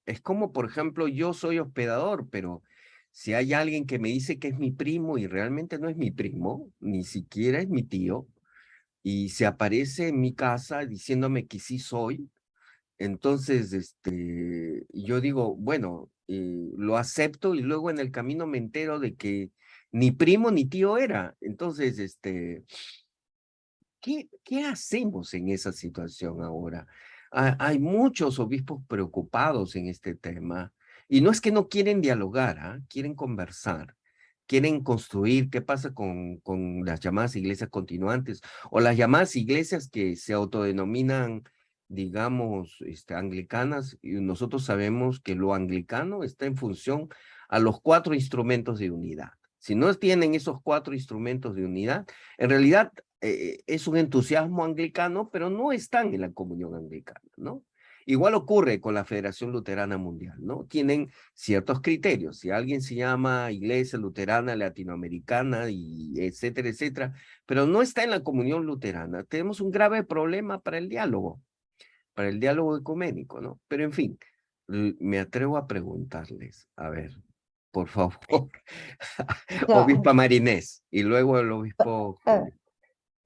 es como, por ejemplo, yo soy hospedador, pero si hay alguien que me dice que es mi primo y realmente no es mi primo, ni siquiera es mi tío, y se aparece en mi casa diciéndome que sí soy, entonces, yo digo, bueno, lo acepto y luego en el camino me entero de que ni primo ni tío era. Entonces, ¿qué hacemos en esa situación ahora? Hay muchos obispos preocupados en este tema y no es que no quieren dialogar, ¿ah? Quieren conversar, quieren construir qué pasa con las llamadas iglesias continuantes o las llamadas iglesias que se autodenominan, digamos, anglicanas, y nosotros sabemos que lo anglicano está en función a los 4 instrumentos de unidad. Si no tienen esos 4 instrumentos de unidad, en realidad es un entusiasmo anglicano, pero no están en la comunión anglicana, ¿no? Igual ocurre con la Federación Luterana Mundial, ¿no? Tienen ciertos criterios. Si alguien se llama Iglesia Luterana Latinoamericana y etcétera, etcétera, pero no está en la comunión luterana, tenemos un grave problema para el diálogo ecuménico, ¿no? Pero en fin, me atrevo a preguntarles, a ver, por favor, obispa Marinés y luego el obispo Julio.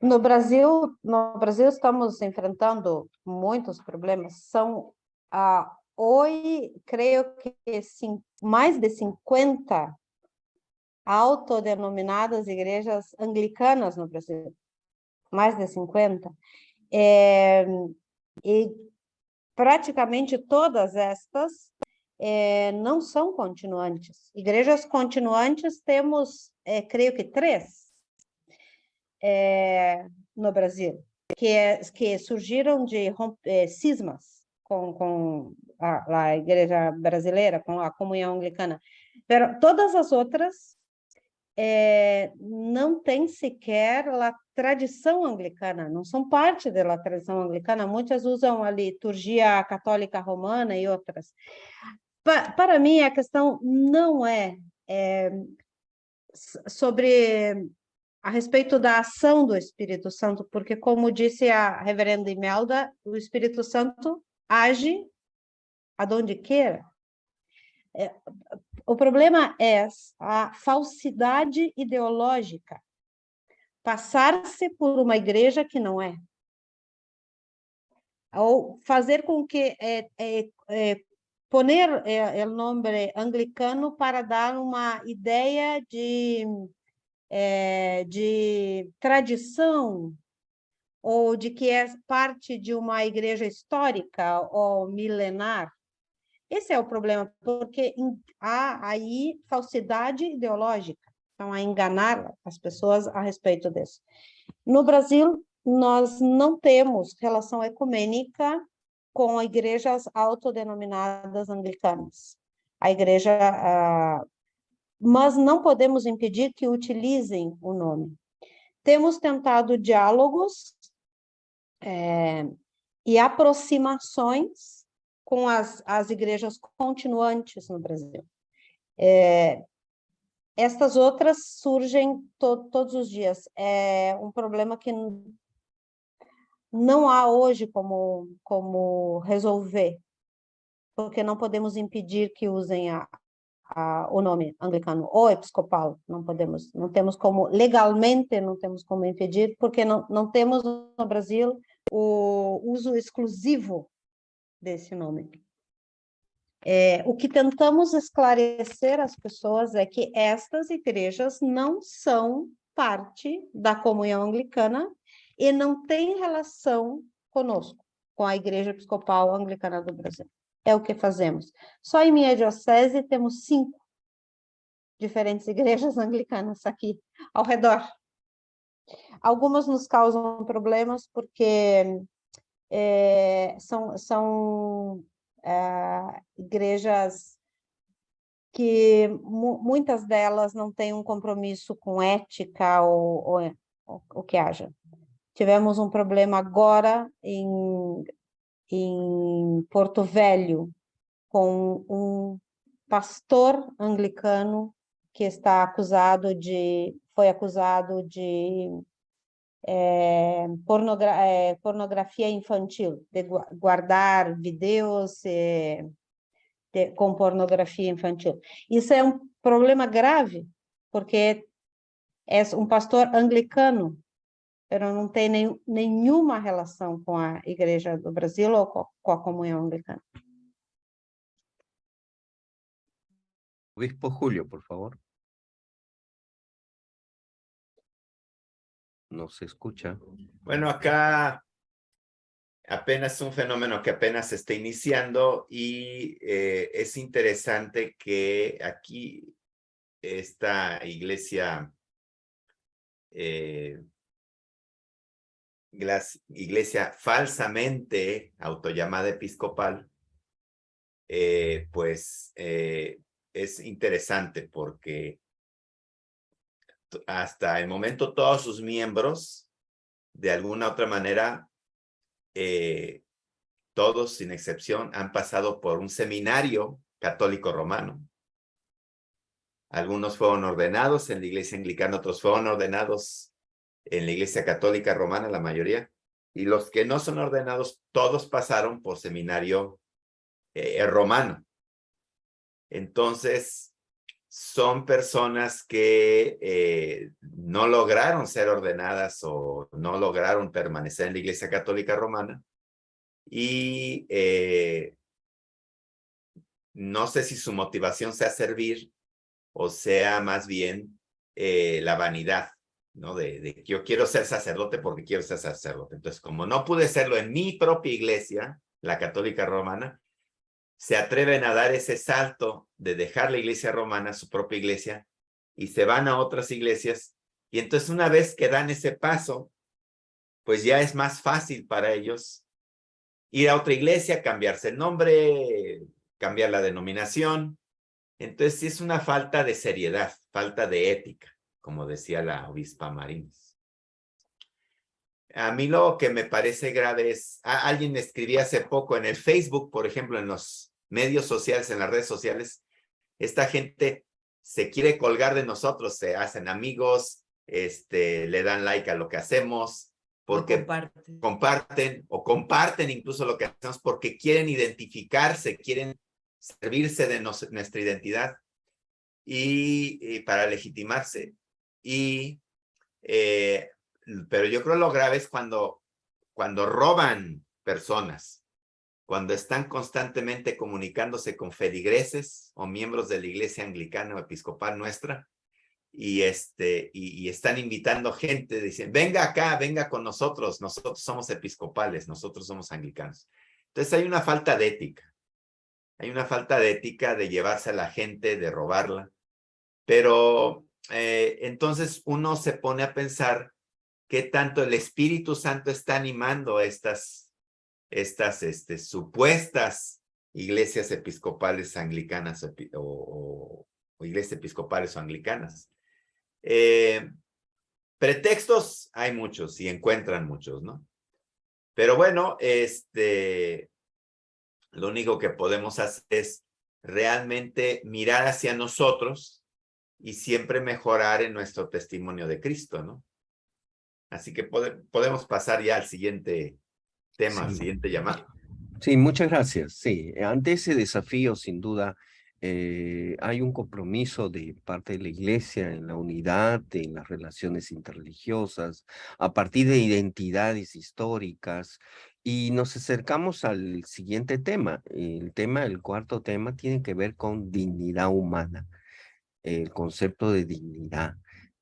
No Brasil estamos enfrentando muitos problemas. Hoje, creio que mais de 50 autodenominadas igrejas anglicanas no Brasil. Mais de 50. E praticamente todas estas não são continuantes. Igrejas continuantes temos, creio que 3 no Brasil, que surgiram de cismas com a igreja brasileira, com a comunhão anglicana. Mas todas as outras não têm sequer a tradição anglicana, não são parte da tradição anglicana. Muitas usam a liturgia católica romana e outras. Para mim, a questão não é sobre a respeito da ação do Espírito Santo, porque, como disse a reverenda Imelda, o Espírito Santo age aonde queira. O problema é a falsidade ideológica, passar-se por uma igreja que não é, ou fazer com que poner o nome anglicano para dar uma ideia de tradição, ou de que é parte de uma igreja histórica ou milenar. Esse é o problema, porque há aí falsidade ideológica, então a enganar as pessoas a respeito disso. No Brasil, nós não temos relação ecumênica com igrejas autodenominadas anglicanas. a igreja, mas não podemos impedir que utilizem o nome. Temos tentado diálogos e aproximações com as igrejas continuantes no Brasil. Estas outras surgem todos os dias. É um problema que não há hoje como resolver, porque não podemos impedir que usem o nome anglicano ou episcopal, não temos como, legalmente não temos como impedir, porque não temos no Brasil o uso exclusivo desse nome. O que tentamos esclarecer às pessoas é que estas igrejas não são parte da comunhão anglicana e não têm relação conosco, com a Igreja Episcopal Anglicana do Brasil. É o que fazemos. Só em minha diocese temos 5 diferentes igrejas anglicanas aqui ao redor. Algumas nos causam problemas porque são igrejas que muitas delas não têm um compromisso com ética ou o que haja. Tivemos um problema agora em Porto Velho com um pastor anglicano que foi acusado de pornografia infantil, de guardar vídeos com pornografia infantil. Isso é um problema grave, porque é um pastor anglicano, mas não tem nenhuma relação com a Igreja do Brasil ou com a comunhão anglicana. Obispo Julio, por favor. No se escucha. Bueno, acá apenas un fenómeno que apenas se está iniciando y es interesante que aquí esta iglesia falsamente autollamada episcopal, pues es interesante porque hasta el momento todos sus miembros, de alguna u otra manera, todos sin excepción han pasado por un seminario católico romano. Algunos fueron ordenados en la iglesia anglicana, otros fueron ordenados en la iglesia católica romana, la mayoría. Y los que no son ordenados, todos pasaron por seminario romano. Entonces, son personas que no lograron ser ordenadas o no lograron permanecer en la iglesia católica romana. Y no sé si su motivación sea servir o sea más bien la vanidad, ¿no? De que yo quiero ser sacerdote porque quiero ser sacerdote. Entonces, como no pude serlo en mi propia iglesia, la católica romana, se atreven a dar ese salto de dejar la iglesia romana, su propia iglesia, y se van a otras iglesias. Y entonces una vez que dan ese paso, pues ya es más fácil para ellos ir a otra iglesia, cambiarse el nombre, cambiar la denominación. Entonces sí es una falta de seriedad, falta de ética, como decía la obispa Marines. A mí lo que me parece grave es, alguien me escribía hace poco en el Facebook, por ejemplo, en los medios sociales, en las redes sociales, esta gente se quiere colgar de nosotros, se hacen amigos, le dan like a lo que hacemos, porque comparten incluso lo que hacemos porque quieren identificarse, quieren servirse de nuestra identidad y para legitimarse. Pero yo creo lo grave es cuando roban personas, cuando están constantemente comunicándose con feligreses o miembros de la iglesia anglicana o episcopal nuestra y están invitando gente, dicen, venga acá, venga con nosotros somos episcopales, nosotros somos anglicanos. Entonces hay una falta de ética. Hay una falta de ética de llevarse a la gente, de robarla. Pero entonces uno se pone a pensar qué tanto el Espíritu Santo está animando estas supuestas iglesias episcopales anglicanas o iglesias episcopales o anglicanas. Pretextos hay muchos y encuentran muchos, ¿no? Pero bueno, lo único que podemos hacer es realmente mirar hacia nosotros y siempre mejorar en nuestro testimonio de Cristo, ¿no? Así que podemos pasar ya al siguiente tema, al Sí. siguiente llamado. Sí, muchas gracias. Sí, ante ese desafío, sin duda, hay un compromiso de parte de la Iglesia en la unidad, en las relaciones interreligiosas, a partir de identidades históricas, y nos acercamos al siguiente tema. El cuarto tema, tiene que ver con dignidad humana, el concepto de dignidad,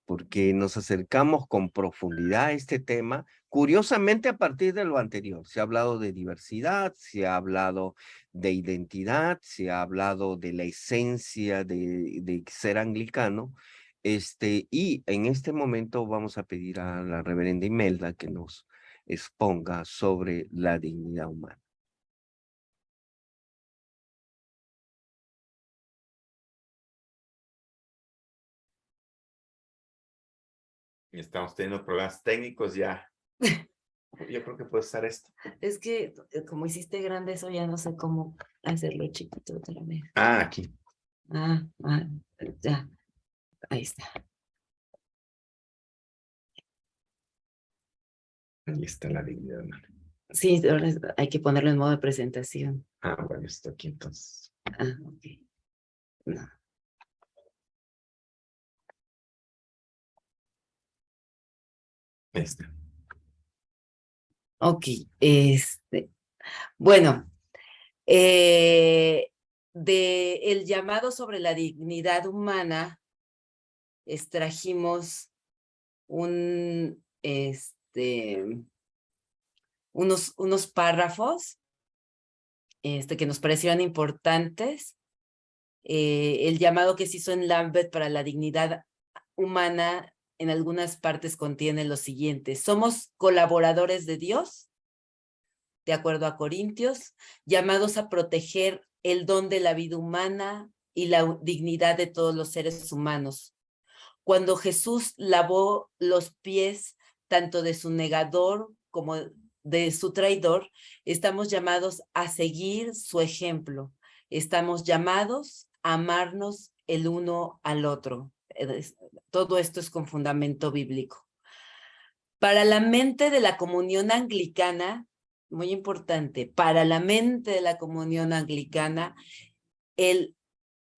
porque nos acercamos con profundidad a este tema, curiosamente a partir de lo anterior. Se ha hablado de diversidad, se ha hablado de identidad, se ha hablado de la esencia de ser anglicano, y en este momento vamos a pedir a la reverenda Imelda que nos exponga sobre la dignidad humana. Estamos teniendo problemas técnicos ya. Yo creo que puede estar esto. Es que como hiciste grande eso, ya no sé cómo hacerlo chiquito otra vez. Ah, aquí. Ya, ahí está. Ahí está la dignidad humana. Sí, ahora hay que ponerlo en modo de presentación. Ah, bueno, esto aquí entonces. Ok. No. Ahí está. Ok, bueno, de el llamado sobre la dignidad humana, extrajimos unos párrafos que nos parecieron importantes. El llamado que se hizo en Lambeth para la dignidad humana en algunas partes contiene lo siguiente: somos colaboradores de Dios, de acuerdo a Corintios, llamados a proteger el don de la vida humana y la dignidad de todos los seres humanos. Cuando Jesús lavó los pies tanto de su negador como de su traidor, estamos llamados a seguir su ejemplo. Estamos llamados a amarnos el uno al otro. Todo esto es con fundamento bíblico. Para la mente de la comunión anglicana, muy importante, para la mente de la comunión anglicana, el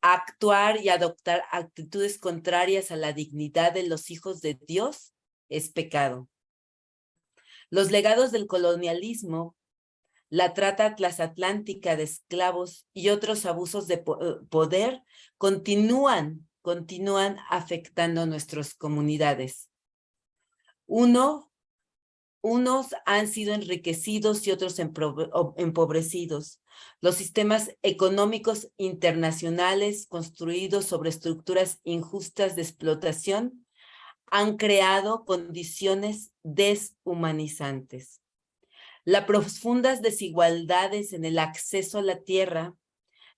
actuar y adoptar actitudes contrarias a la dignidad de los hijos de Dios es pecado. Los legados del colonialismo, la trata transatlántica de esclavos y otros abusos de poder continúan afectando nuestras comunidades. Unos han sido enriquecidos y otros empobrecidos. Los sistemas económicos internacionales construidos sobre estructuras injustas de explotación han creado condiciones deshumanizantes. Las profundas desigualdades en el acceso a la tierra,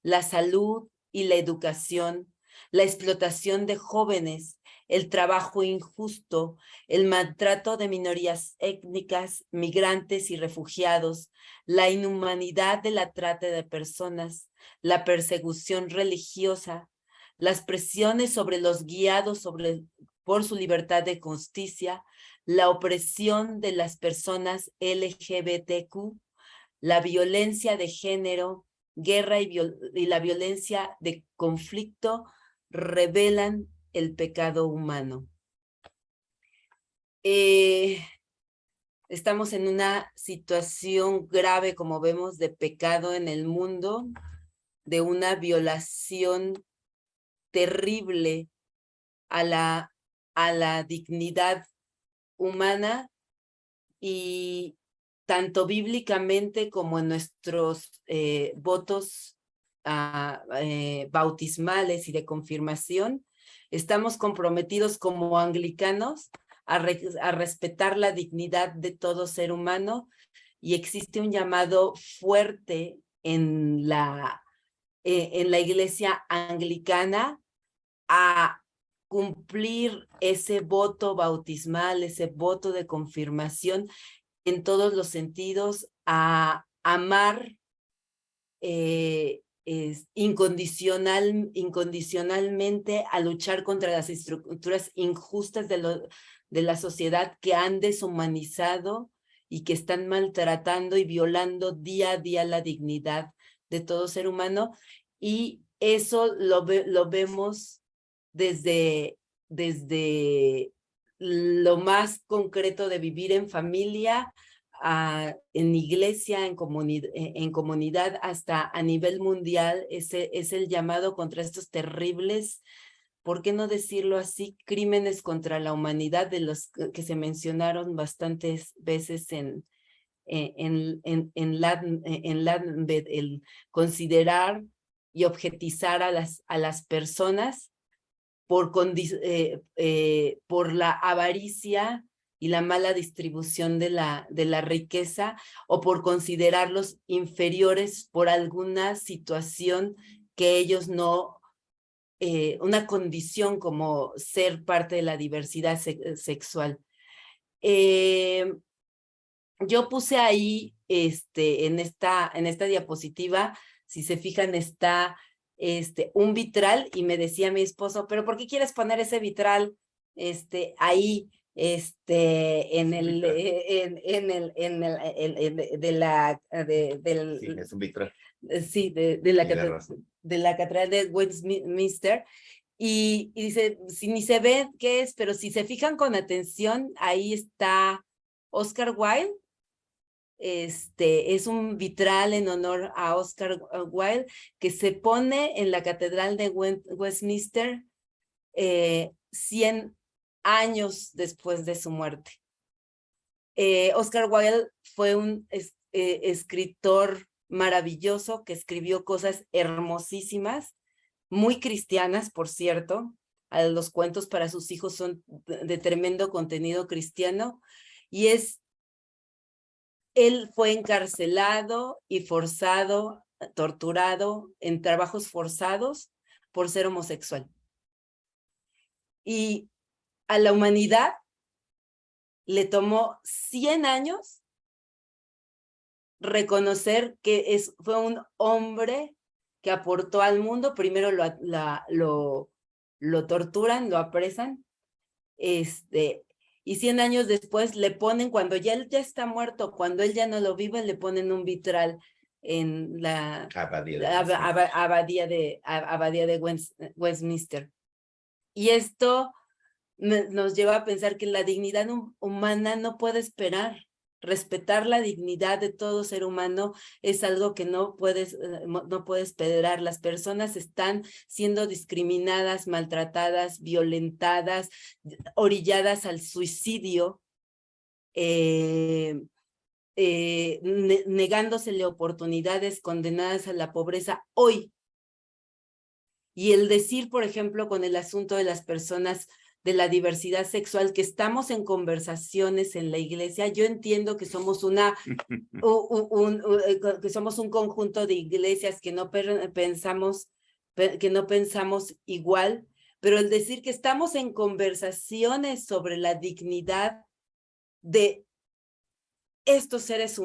la salud y la educación, la explotación de jóvenes, el trabajo injusto, el maltrato de minorías étnicas, migrantes y refugiados, la inhumanidad de la trata de personas, la persecución religiosa, las presiones sobre los guiados por su libertad de justicia, la opresión de las personas LGBTQ, la violencia de género, guerra y la violencia de conflicto revelan el pecado humano. Estamos en una situación grave, como vemos, de pecado en el mundo, de una violación terrible a la dignidad humana, y tanto bíblicamente como en nuestros votos bautismales y de confirmación, estamos comprometidos como anglicanos a respetar la dignidad de todo ser humano, y existe un llamado fuerte en la iglesia anglicana a cumplir ese voto bautismal, ese voto de confirmación en todos los sentidos, a amar incondicionalmente, a luchar contra las estructuras injustas de la sociedad que han deshumanizado y que están maltratando y violando día a día la dignidad de todo ser humano. Y eso lo vemos desde lo más concreto de vivir en familia, en iglesia, en comunidad, hasta a nivel mundial. Ese es el llamado contra estos terribles, ¿por qué no decirlo así?, crímenes contra la humanidad, de los que se mencionaron bastantes veces en Lambeth, el considerar y objetizar a las personas por la avaricia y la mala distribución de la riqueza, o por considerarlos inferiores por alguna situación que ellos no, una condición como ser parte de la diversidad sexual. Yo puse ahí, en esta diapositiva, si se fijan, está un vitral, y me decía mi esposo, ¿pero por qué quieres poner ese vitral ahí, Sí, es un vitral. Sí, de la catedral de Westminster? Y dice, si ni se ve qué es, pero si se fijan con atención, ahí está Oscar Wilde. Es un vitral en honor a Oscar Wilde, que se pone en la catedral de Westminster 100 años después de su muerte. Oscar Wilde fue un escritor maravilloso que escribió cosas hermosísimas, muy cristianas, por cierto. Los cuentos para sus hijos son de tremendo contenido cristiano, y él fue encarcelado y forzado, torturado en trabajos forzados por ser homosexual. Y a la humanidad le tomó 100 años reconocer que fue un hombre que aportó al mundo. Primero lo torturan, lo apresan, y 100 años después le ponen, cuando él ya está muerto, cuando él ya no lo vive, le ponen un vitral en la abadía de Westminster. Y esto nos lleva a pensar que la dignidad humana no puede esperar. Respetar la dignidad de todo ser humano es algo que no puedes esperar. Las personas están siendo discriminadas, maltratadas, violentadas, orilladas al suicidio, negándosele oportunidades, condenadas a la pobreza hoy. Y el decir, por ejemplo, con el asunto de las personas de la diversidad sexual, que estamos en conversaciones en la iglesia, yo entiendo que somos un conjunto de iglesias que no pensamos igual, pero el decir que estamos en conversaciones sobre la dignidad de estos seres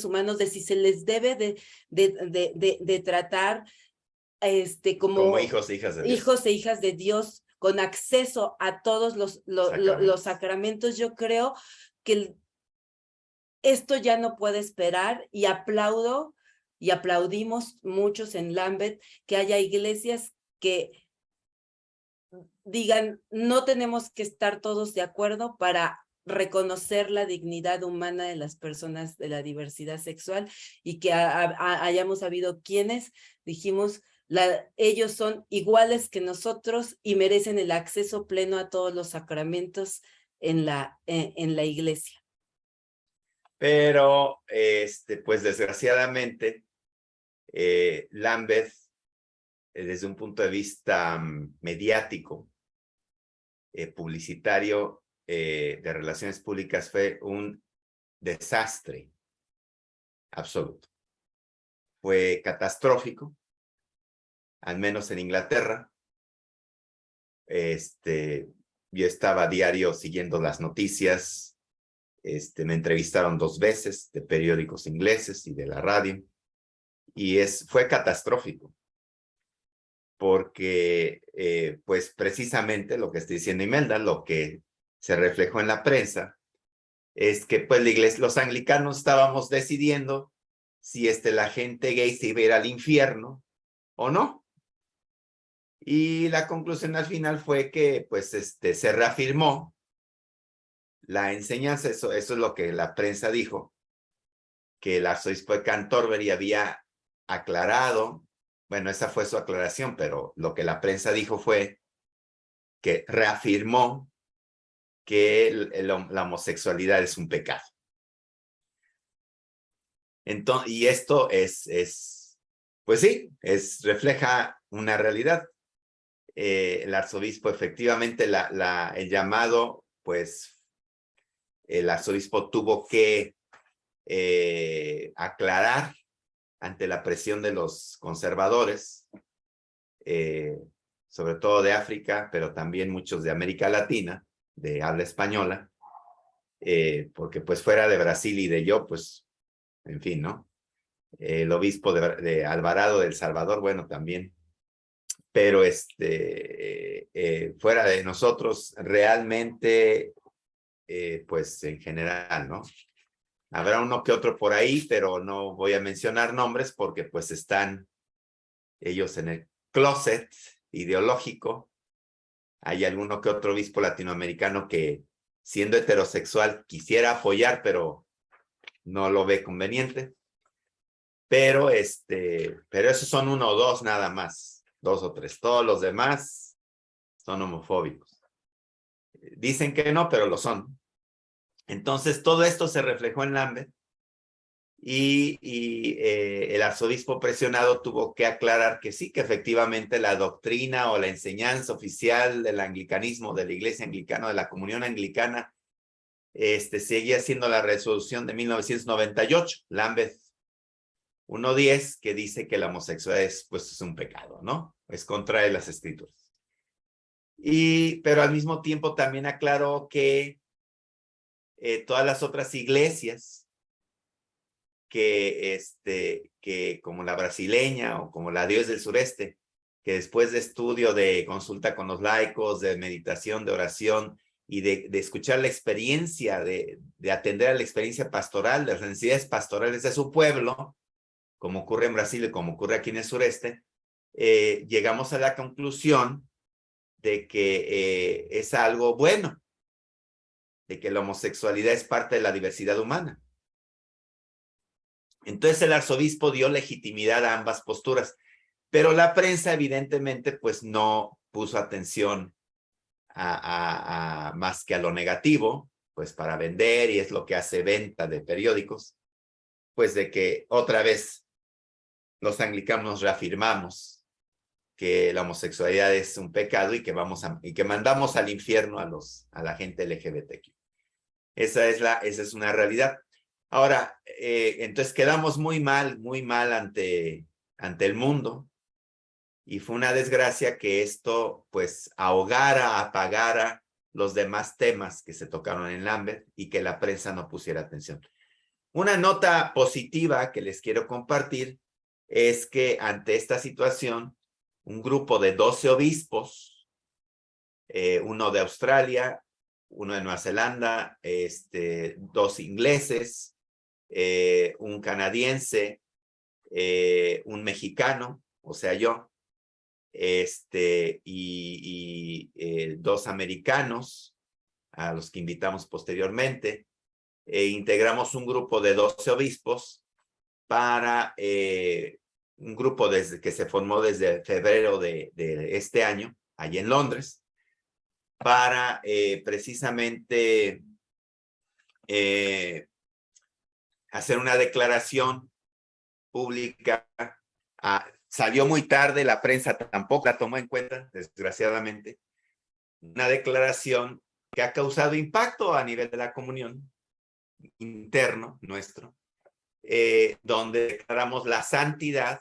humanos, de si se les debe de tratar como hijos e hijas de Dios. Hijos e hijas de Dios, con acceso a todos los sacramentos. Yo creo que esto ya no puede esperar, y aplaudo y aplaudimos muchos en Lambeth que haya iglesias que digan, no tenemos que estar todos de acuerdo para reconocer la dignidad humana de las personas de la diversidad sexual, y que hayamos habido quienes dijimos, ellos son iguales que nosotros y merecen el acceso pleno a todos los sacramentos en la iglesia. Pero, pues desgraciadamente, Lambeth, desde un punto de vista mediático, publicitario, de relaciones públicas, fue un desastre absoluto. fue catastrófico, al menos en Inglaterra. Yo estaba a diario siguiendo las noticias. Me entrevistaron 2 veces de periódicos ingleses y de la radio. Y fue catastrófico. Porque, pues precisamente lo que está diciendo Imelda, lo que se reflejó en la prensa, es que pues la iglesia, los anglicanos estábamos decidiendo si la gente gay se iba a ir al infierno o no. Y la conclusión al final fue que pues se reafirmó la enseñanza, eso es lo que la prensa dijo, que el arzobispo de Canterbury había aclarado, bueno, esa fue su aclaración, pero lo que la prensa dijo fue que reafirmó que la homosexualidad es un pecado. Entonces, y esto pues sí, refleja una realidad. El arzobispo efectivamente, el llamado, pues el arzobispo tuvo que aclarar ante la presión de los conservadores, sobre todo de África, pero también muchos de América Latina, de habla española, porque pues fuera de Brasil y de yo, pues, en fin, ¿no? El obispo de Alvarado de El Salvador, bueno, también. Pero fuera de nosotros, realmente, pues en general, ¿no? Habrá uno que otro por ahí, pero no voy a mencionar nombres porque pues están ellos en el closet ideológico. Hay alguno que otro obispo latinoamericano que, siendo heterosexual, quisiera apoyar, pero no lo ve conveniente. Pero esos son 1 o 2 nada más, 2 o 3. Todos los demás son homofóbicos. Dicen que no, pero lo son. Entonces, todo esto se reflejó en Lambeth y el arzobispo presionado tuvo que aclarar que sí, que efectivamente la doctrina o la enseñanza oficial del anglicanismo, de la Iglesia Anglicana, de la Comunión Anglicana, seguía siendo la resolución de 1998, Lambeth 1:10, que dice que la homosexualidad es un pecado, ¿no? Es contra de las escrituras. Pero al mismo tiempo también aclaró que todas las otras iglesias que como la brasileña o como la Dios del Sureste, que después de estudio, de consulta con los laicos, de meditación, de oración y de escuchar la experiencia, de atender a la experiencia pastoral, de las necesidades pastorales de su pueblo, como ocurre en Brasil y como ocurre aquí en el sureste, llegamos a la conclusión de que es algo bueno, de que la homosexualidad es parte de la diversidad humana. Entonces el arzobispo dio legitimidad a ambas posturas, pero la prensa evidentemente pues no puso atención más que a lo negativo, pues para vender, y es lo que hace venta de periódicos, pues de que otra vez los anglicanos reafirmamos que la homosexualidad es un pecado y que mandamos al infierno a la gente LGBTQ. Esa es una realidad. Ahora, entonces quedamos muy mal ante el mundo, y fue una desgracia que esto pues apagara los demás temas que se tocaron en Lambeth y que la prensa no pusiera atención. Una nota positiva que les quiero compartir es que ante esta situación, un grupo de 12 obispos, uno de Australia, uno de Nueva Zelanda, 2 ingleses, un canadiense, un mexicano, o sea yo, y 2 americanos, a los que invitamos posteriormente, integramos un grupo de 12 obispos para un grupo que se formó desde febrero de este año, allí en Londres, para precisamente hacer una declaración pública. Salió muy tarde, la prensa tampoco la tomó en cuenta, desgraciadamente. Una declaración que ha causado impacto a nivel de la comunión interno nuestro, donde declaramos la santidad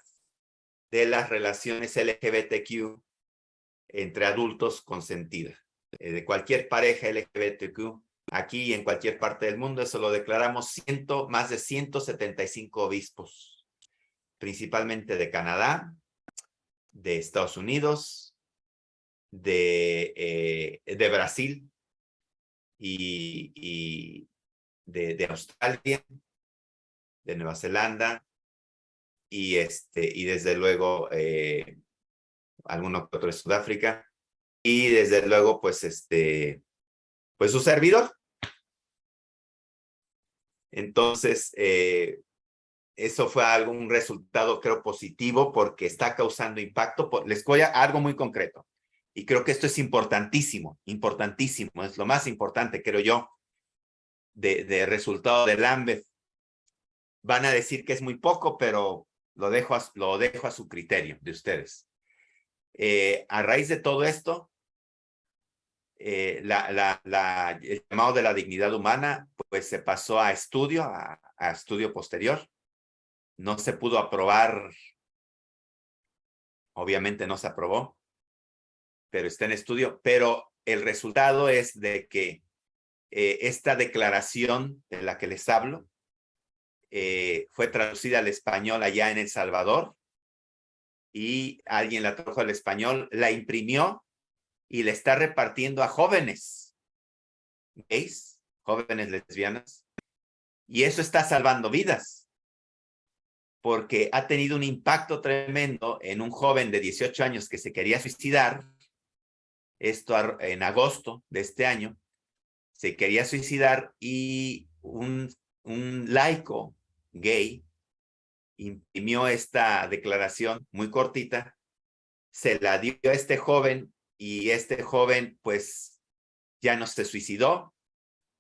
de las relaciones LGBTQ entre adultos consentidas, de cualquier pareja LGBTQ, aquí y en cualquier parte del mundo. Eso lo declaramos más de 175 obispos, principalmente de Canadá, de Estados Unidos, de Brasil y de Australia, de Nueva Zelanda y desde luego alguno que otro de Sudáfrica y desde luego pues pues su servidor. Entonces eso fue un resultado creo positivo porque está causando impacto. Les voy a algo muy concreto y creo que esto es importantísimo, es lo más importante creo yo de resultado de Lambeth. Van a decir que es muy poco, pero lo dejo a su criterio de ustedes. A raíz de todo esto, el llamado de la dignidad humana, pues se pasó a estudio posterior. No se pudo aprobar, obviamente no se aprobó, pero está en estudio. Pero el resultado es de que esta declaración de la que les hablo fue traducida al español allá en El Salvador y alguien la tradujo al español, la imprimió y le está repartiendo a jóvenes gays, jóvenes lesbianas, y eso está salvando vidas porque ha tenido un impacto tremendo en un joven de 18 años que se quería suicidar. Esto en agosto de este año se quería suicidar y un laico gay imprimió esta declaración muy cortita, se la dio a este joven y este joven pues ya no se suicidó.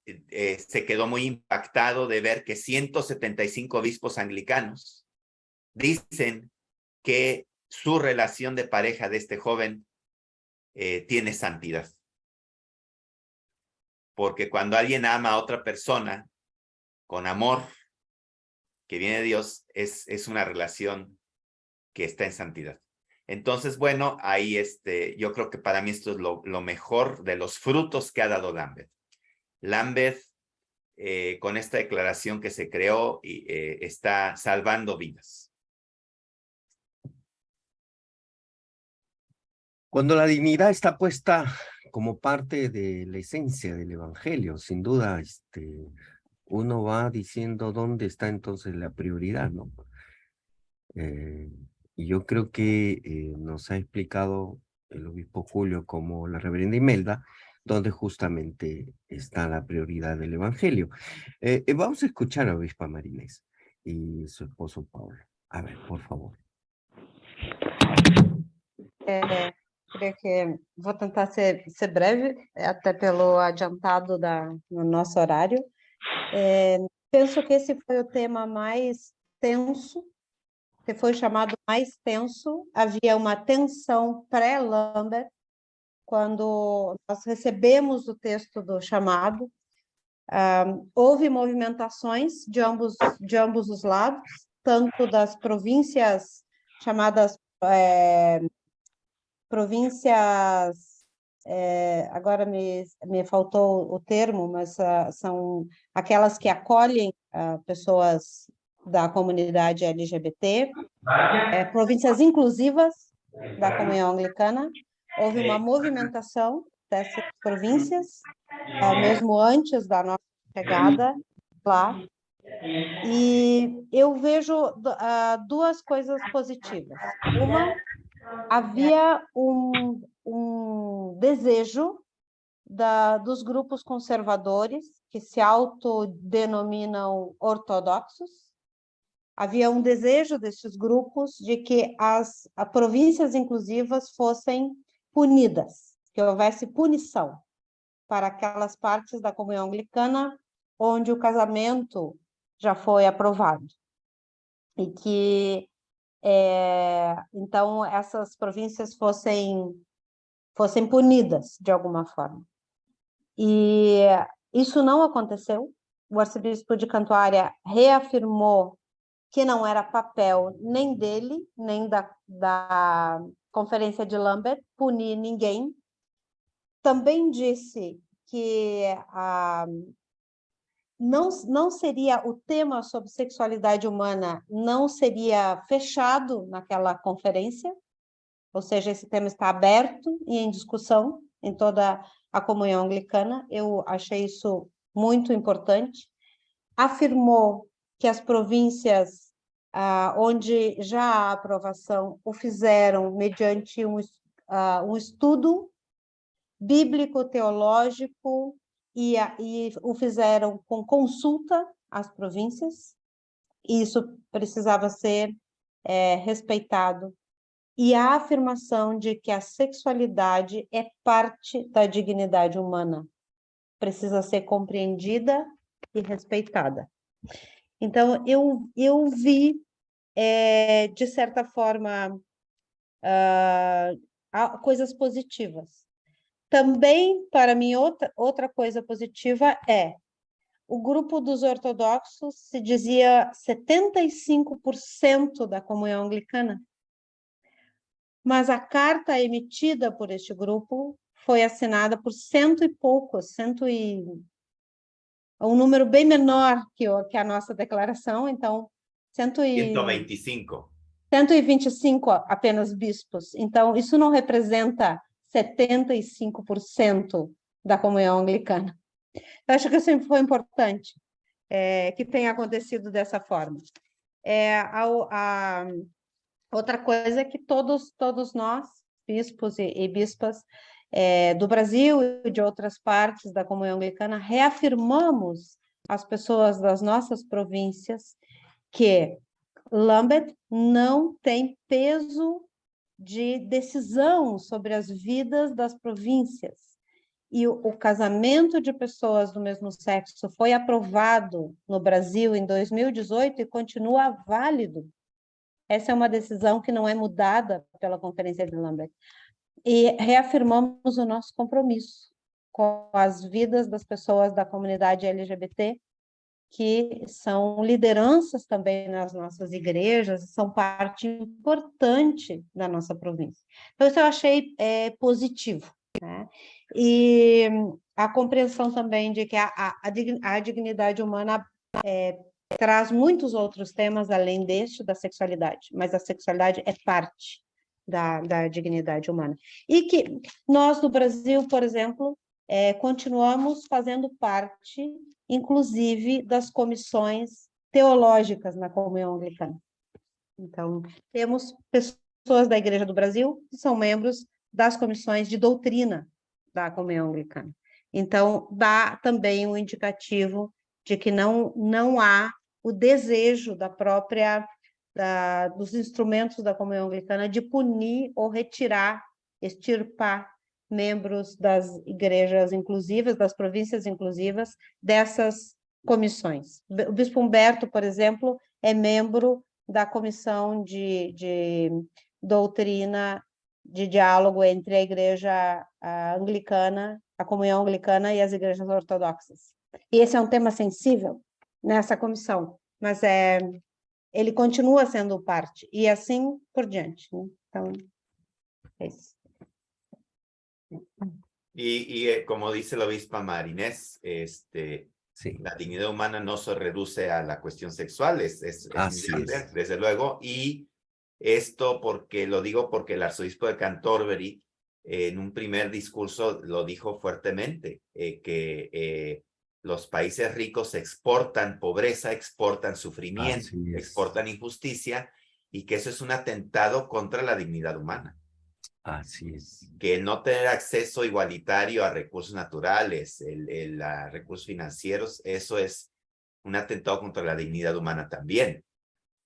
Se quedó muy impactado de ver que 175 obispos anglicanos dicen que su relación de pareja de este joven tiene santidad. Porque cuando alguien ama a otra persona con amor que viene de Dios, es una relación que está en santidad. Entonces, bueno, ahí yo creo que para mí esto es lo mejor de los frutos que ha dado Lambeth. Lambeth, con esta declaración que se creó, está salvando vidas. Cuando la dignidad está puesta como parte de la esencia del evangelio, sin duda, uno va diciendo dónde está entonces la prioridad, ¿no? Y yo creo que nos ha explicado el obispo Julio como la reverenda Imelda, donde justamente está la prioridad del evangelio. Vamos a escuchar a obispa Marinés y su esposo Paulo. A ver, por favor. Creio que vou tentar ser breve, até pelo adiantado no nosso horário. Penso que esse foi o tema mais tenso, que foi chamado mais tenso. Havia uma tensão pré-Lambeth, quando nós recebemos o texto do chamado. Houve movimentações de ambos os lados, tanto das províncias chamadas províncias, agora me faltou o termo, mas são aquelas que acolhem pessoas da comunidade LGBT, províncias inclusivas da comunhão anglicana. Houve uma movimentação dessas províncias, mesmo antes da nossa chegada lá, e eu vejo duas coisas positivas. Uma, havia um desejo dos grupos conservadores, que se autodenominam ortodoxos, havia um desejo desses grupos de que as províncias inclusivas fossem punidas, que houvesse punição para aquelas partes da comunhão anglicana onde o casamento já foi aprovado. E que então essas províncias fossem punidas de alguma forma. E isso não aconteceu. O arcebispo de Cantuária reafirmou que não era papel nem dele, nem da Conferência de Lambert, punir ninguém. Também disse que não seria o tema sobre sexualidade humana, não seria fechado naquela conferência, ou seja, esse tema está aberto e em discussão em toda a comunhão anglicana. Eu achei isso muito importante. Afirmou que as províncias onde já há aprovação o fizeram mediante um estudo bíblico-teológico e o fizeram com consulta às províncias, e isso precisava ser respeitado. E a afirmação de que a sexualidade é parte da dignidade humana, precisa ser compreendida e respeitada. Então, eu vi, de certa forma, coisas positivas. Também, para mim, outra coisa positiva o grupo dos ortodoxos se dizia 75% da comunhão anglicana, mas a carta emitida por este grupo foi assinada por cento e poucos, um número bem menor que a nossa declaração, então 125. 125 apenas bispos. Então, isso não representa 75% da comunhão anglicana. Eu acho que isso foi importante, que tenha acontecido dessa forma. Outra coisa é que todos nós, bispos e bispas do Brasil e de outras partes da comunhão anglicana, reafirmamos às pessoas das nossas províncias que Lambert não tem peso de decisão sobre as vidas das províncias. E o casamento de pessoas do mesmo sexo foi aprovado no Brasil em 2018 e continua válido. Essa é uma decisão que não é mudada pela Conferência de Lambert. E reafirmamos o nosso compromisso com as vidas das pessoas da comunidade LGBT, que são lideranças também nas nossas igrejas, são parte importante da nossa província. Então, isso eu achei positivo, né? E a compreensão também de que a dignidade humana traz muitos outros temas além deste, da sexualidade, mas a sexualidade é parte da dignidade humana. E que nós, no Brasil, por exemplo, continuamos fazendo parte, inclusive, das comissões teológicas na comunhão anglicana. Então, temos pessoas da Igreja do Brasil que são membros das comissões de doutrina da comunhão anglicana. Então, dá também um indicativo de que não há o desejo dos instrumentos da comunhão anglicana de punir ou retirar, extirpar membros das igrejas inclusivas, das províncias inclusivas, dessas comissões. O bispo Humberto, por exemplo, é membro da comissão de doutrina, de diálogo entre a igreja anglicana, a comunhão anglicana e as igrejas ortodoxas. E esse é um tema sensível nessa comissão, mas ele continua sendo parte, e assim por diante, né? Então, é isso. Y como dice la obispa Marinés, Sí. la dignidad humana no se reduce a la cuestión sexual, es Así muy amplia, es. desde luego, y esto lo digo porque el arzobispo de Canterbury en un primer discurso lo dijo fuertemente, que los países ricos exportan pobreza, exportan sufrimiento, Así es. exportan injusticia, y que eso es un atentado contra la dignidad humana. Así es. Que el no tener acceso igualitario a recursos naturales, a recursos financieros, eso es un atentado contra la dignidad humana también.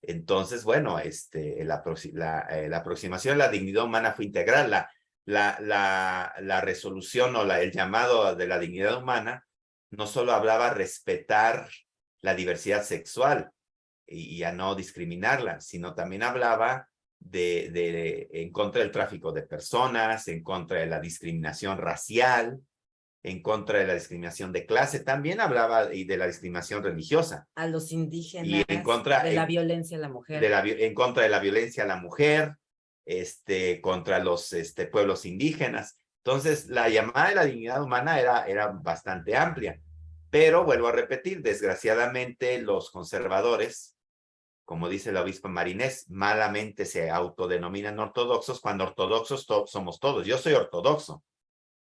Entonces, bueno, la aproximación a la dignidad humana fue integral. La resolución o el llamado de la dignidad humana no solo hablaba respetar la diversidad sexual y a no discriminarla, sino también hablaba en contra del tráfico de personas, en contra de la discriminación racial, en contra de la discriminación de clase, también hablaba y de la discriminación religiosa. A los indígenas, Y en contra de la violencia a la mujer. En contra de la violencia a la mujer, contra los pueblos indígenas. Entonces, la llamada de la dignidad humana era bastante amplia. Pero, vuelvo a repetir, desgraciadamente los conservadores, como dice la obispa Marinés, malamente se autodenominan ortodoxos, cuando ortodoxos somos todos. Yo soy ortodoxo.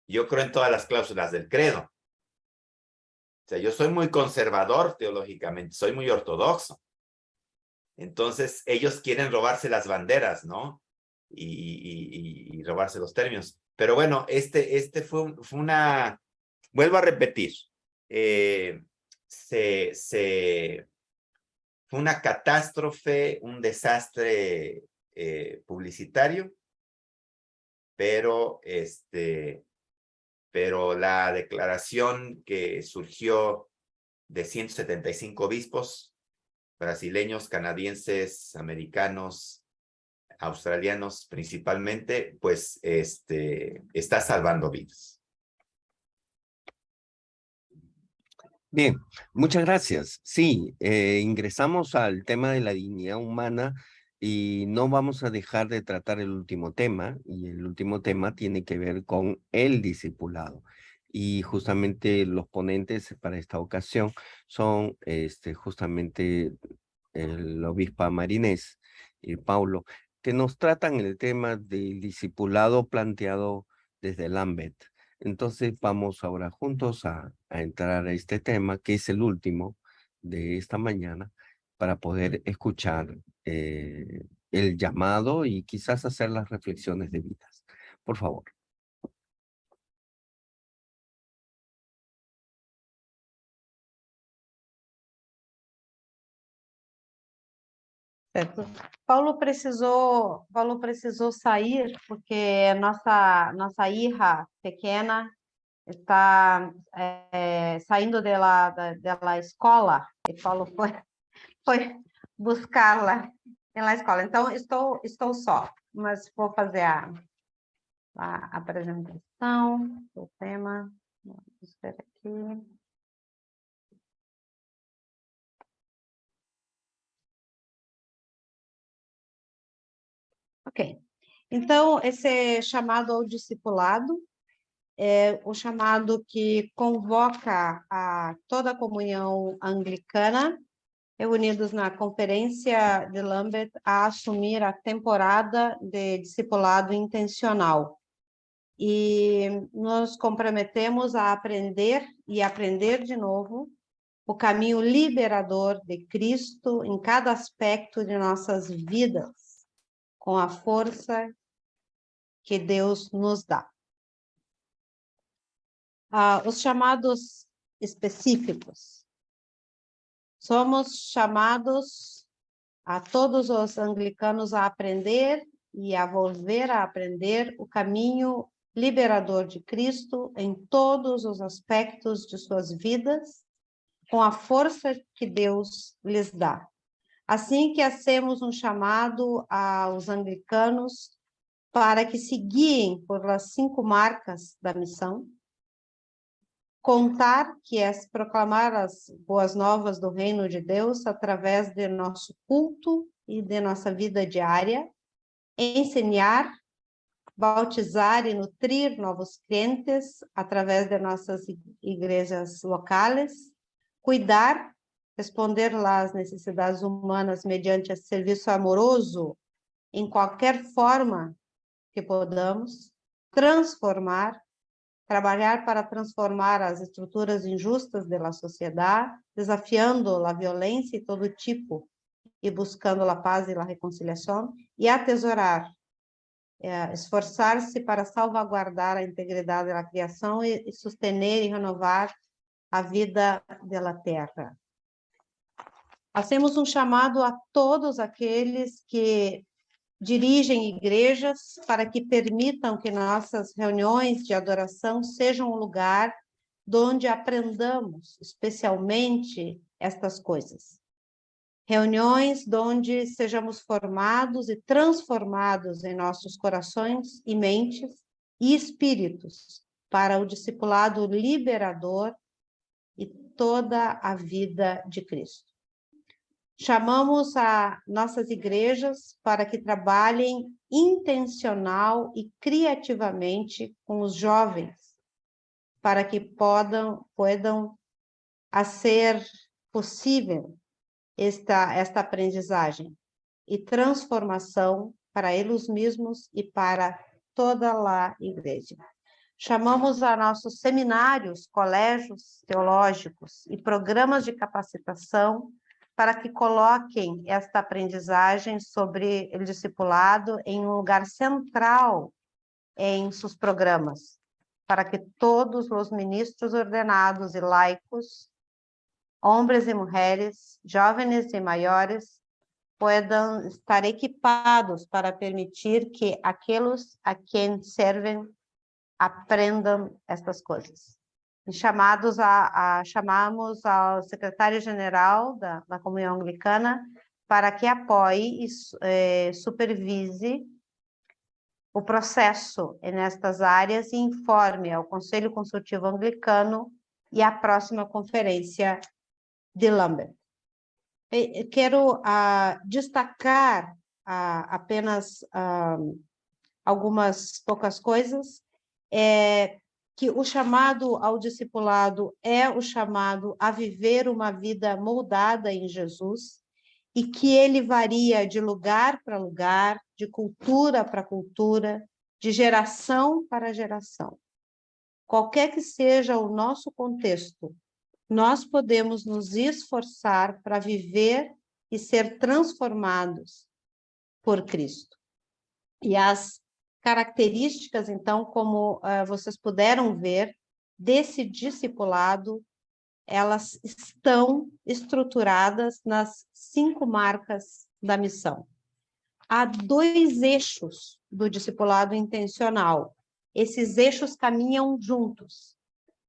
Yo creo en todas las cláusulas del credo. O sea, yo soy muy conservador teológicamente, soy muy ortodoxo. Entonces, ellos quieren robarse las banderas, ¿no? Y robarse los términos. Pero bueno, fue una... Vuelvo a repetir. Fue una catástrofe, un desastre publicitario, pero la declaración que surgió de 175 obispos brasileños, canadienses, americanos, australianos principalmente, pues está salvando vidas. Bien, muchas gracias. Sí, ingresamos al tema de la dignidad humana y no vamos a dejar de tratar el último tema, y el último tema tiene que ver con el discipulado. Y justamente los ponentes para esta ocasión son justamente el obispo Marinés y Paulo, que nos tratan el tema del discipulado planteado desde Lambeth. Entonces vamos ahora juntos a entrar a este tema, que es el último de esta mañana, para poder escuchar el llamado y quizás hacer las reflexiones debidas. Por favor. Certo. Paulo precisou sair porque nossa hija pequena está saindo da escola e Paulo foi buscá-la na escola. Então estou só, mas vou fazer a apresentação do tema. Vamos ver aqui. Ok. Então, esse chamado ao discipulado é o chamado que convoca a toda a comunhão anglicana, reunidos na Conferência de Lambeth, a assumir a temporada de discipulado intencional. E nos comprometemos a aprender e aprender de novo o caminho liberador de Cristo em cada aspecto de nossas vidas, com a força que Deus nos dá. Os chamados específicos. Somos chamados a todos os anglicanos a aprender e a volver a aprender o caminho liberador de Cristo em todos os aspectos de suas vidas, com a força que Deus lhes dá. Assim que hacemos um chamado aos anglicanos para que se guiem por as 5 marcas da missão, contar, que é proclamar as boas novas do reino de Deus através de nosso culto e de nossa vida diária, ensinar, bautizar e nutrir novos crentes através de nossas igrejas locais, cuidar, responder às necessidades humanas mediante serviço amoroso em qualquer forma que podamos, transformar, trabalhar para transformar as estruturas injustas da sociedade, desafiando a violência de todo tipo e buscando a paz e a reconciliação, e atesourar, esforçar-se para salvaguardar a integridade da criação e sustener e renovar a vida da terra. Hacemos um chamado a todos aqueles que dirigem igrejas para que permitam que nossas reuniões de adoração sejam um lugar onde aprendamos especialmente estas coisas. Reuniões onde sejamos formados e transformados em nossos corações e mentes e espíritos para o discipulado liberador e toda a vida de Cristo. Chamamos a nossas igrejas para que trabalhem intencional e criativamente com os jovens, para que possam a ser possível esta aprendizagem e transformação para eles mesmos e para toda a igreja. Chamamos a nossos seminários, colégios teológicos e programas de capacitação para que coloquem esta aprendizagem sobre o discipulado em um lugar central em seus programas, para que todos os ministros ordenados e laicos, homens e mulheres, jovens e maiores, possam estar equipados para permitir que aqueles a quem servem aprendam estas coisas. E chamamos ao secretário-geral da Comunhão Anglicana para que apoie e supervise o processo nestas áreas e informe ao Conselho Consultivo Anglicano e à próxima conferência de Lambeth. Quero destacar apenas algumas poucas coisas. Que o chamado ao discipulado é o chamado a viver uma vida moldada em Jesus e que ele varia de lugar para lugar, de cultura para cultura, de geração para geração. Qualquer que seja o nosso contexto, nós podemos nos esforçar para viver e ser transformados por Cristo. E as características, então, como vocês puderam ver, desse discipulado, elas estão estruturadas nas 5 marcas da missão. Há 2 eixos do discipulado intencional. Esses eixos caminham juntos.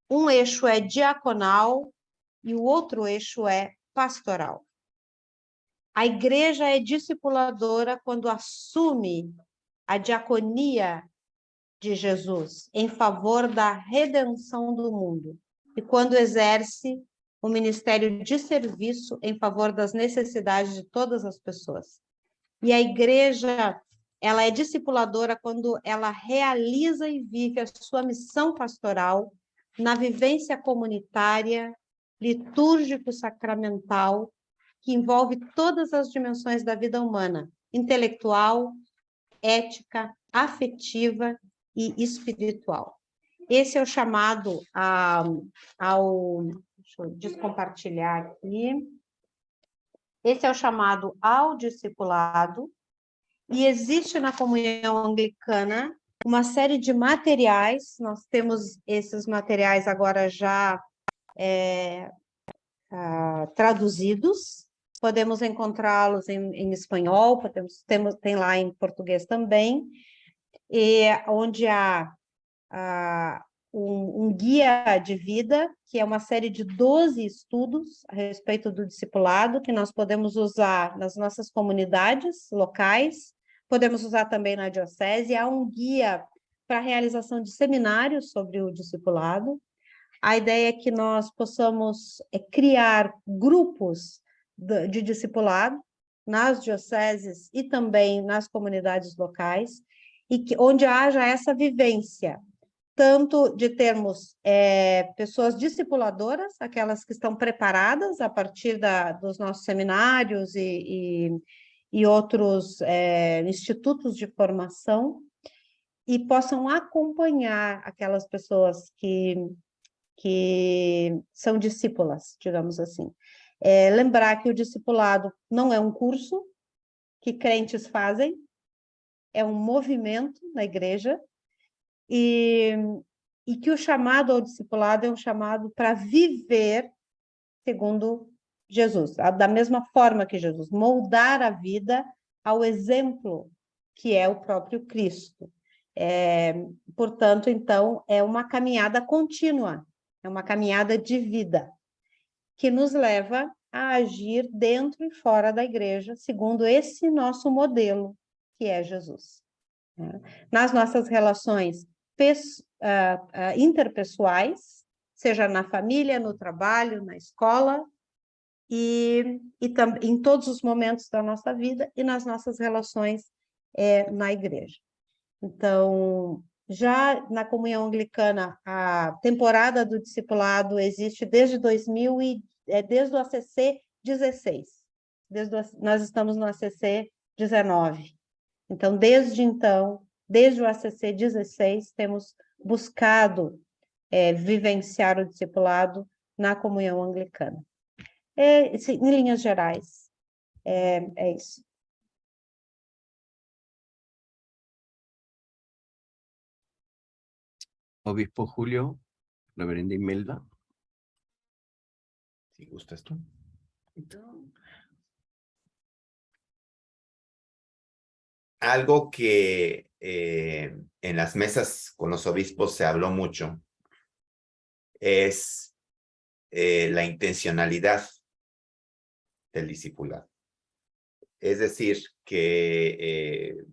Um eixo é diaconal e o outro eixo é pastoral. A igreja é discipuladora quando assume a diaconia de Jesus em favor da redenção do mundo e quando exerce o ministério de serviço em favor das necessidades de todas as pessoas. E a igreja, ela é discipuladora quando ela realiza e vive a sua missão pastoral na vivência comunitária, litúrgico-sacramental, que envolve todas as dimensões da vida humana, intelectual, ética, afetiva e espiritual. Esse é o chamado deixa eu descompartilhar aqui. Esse é o chamado ao discipulado, e existe na comunhão anglicana uma série de materiais. Nós temos esses materiais agora já traduzidos. Podemos encontrá-los em espanhol, tem lá em português também, onde há um guia de vida, que é uma série de 12 estudos a respeito do discipulado, que nós podemos usar nas nossas comunidades locais, podemos usar também na diocese. Há um guia para a realização de seminários sobre o discipulado. A ideia é que nós possamos criar grupos de discipulado nas dioceses e também nas comunidades locais, e onde haja essa vivência, tanto de termos pessoas discipuladoras, aquelas que estão preparadas a partir dos nossos seminários e outros institutos de formação, e possam acompanhar aquelas pessoas que são discípulas, digamos assim. Lembrar que o discipulado não é um curso que crentes fazem, é um movimento na igreja, e que o chamado ao discipulado é um chamado para viver segundo Jesus, da mesma forma que Jesus, moldar a vida ao exemplo que é o próprio Cristo. Portanto, então, é uma caminhada contínua, é uma caminhada de vida, que nos leva a agir dentro e fora da igreja, segundo esse nosso modelo, que é Jesus. Nas nossas relações interpessoais, seja na família, no trabalho, na escola, e em todos os momentos da nossa vida e nas nossas relações na igreja. Então, já na comunhão anglicana, a temporada do discipulado existe desde desde o ACC 16. Nós estamos no ACC 19. Então, desde o ACC 16, temos buscado vivenciar o discipulado na comunhão anglicana. Em linhas gerais, é isso. Obispo Julio, reverenda Imelda. Si gustas tú. Algo que en las mesas con los obispos se habló mucho es la intencionalidad del discipulado. Es decir, que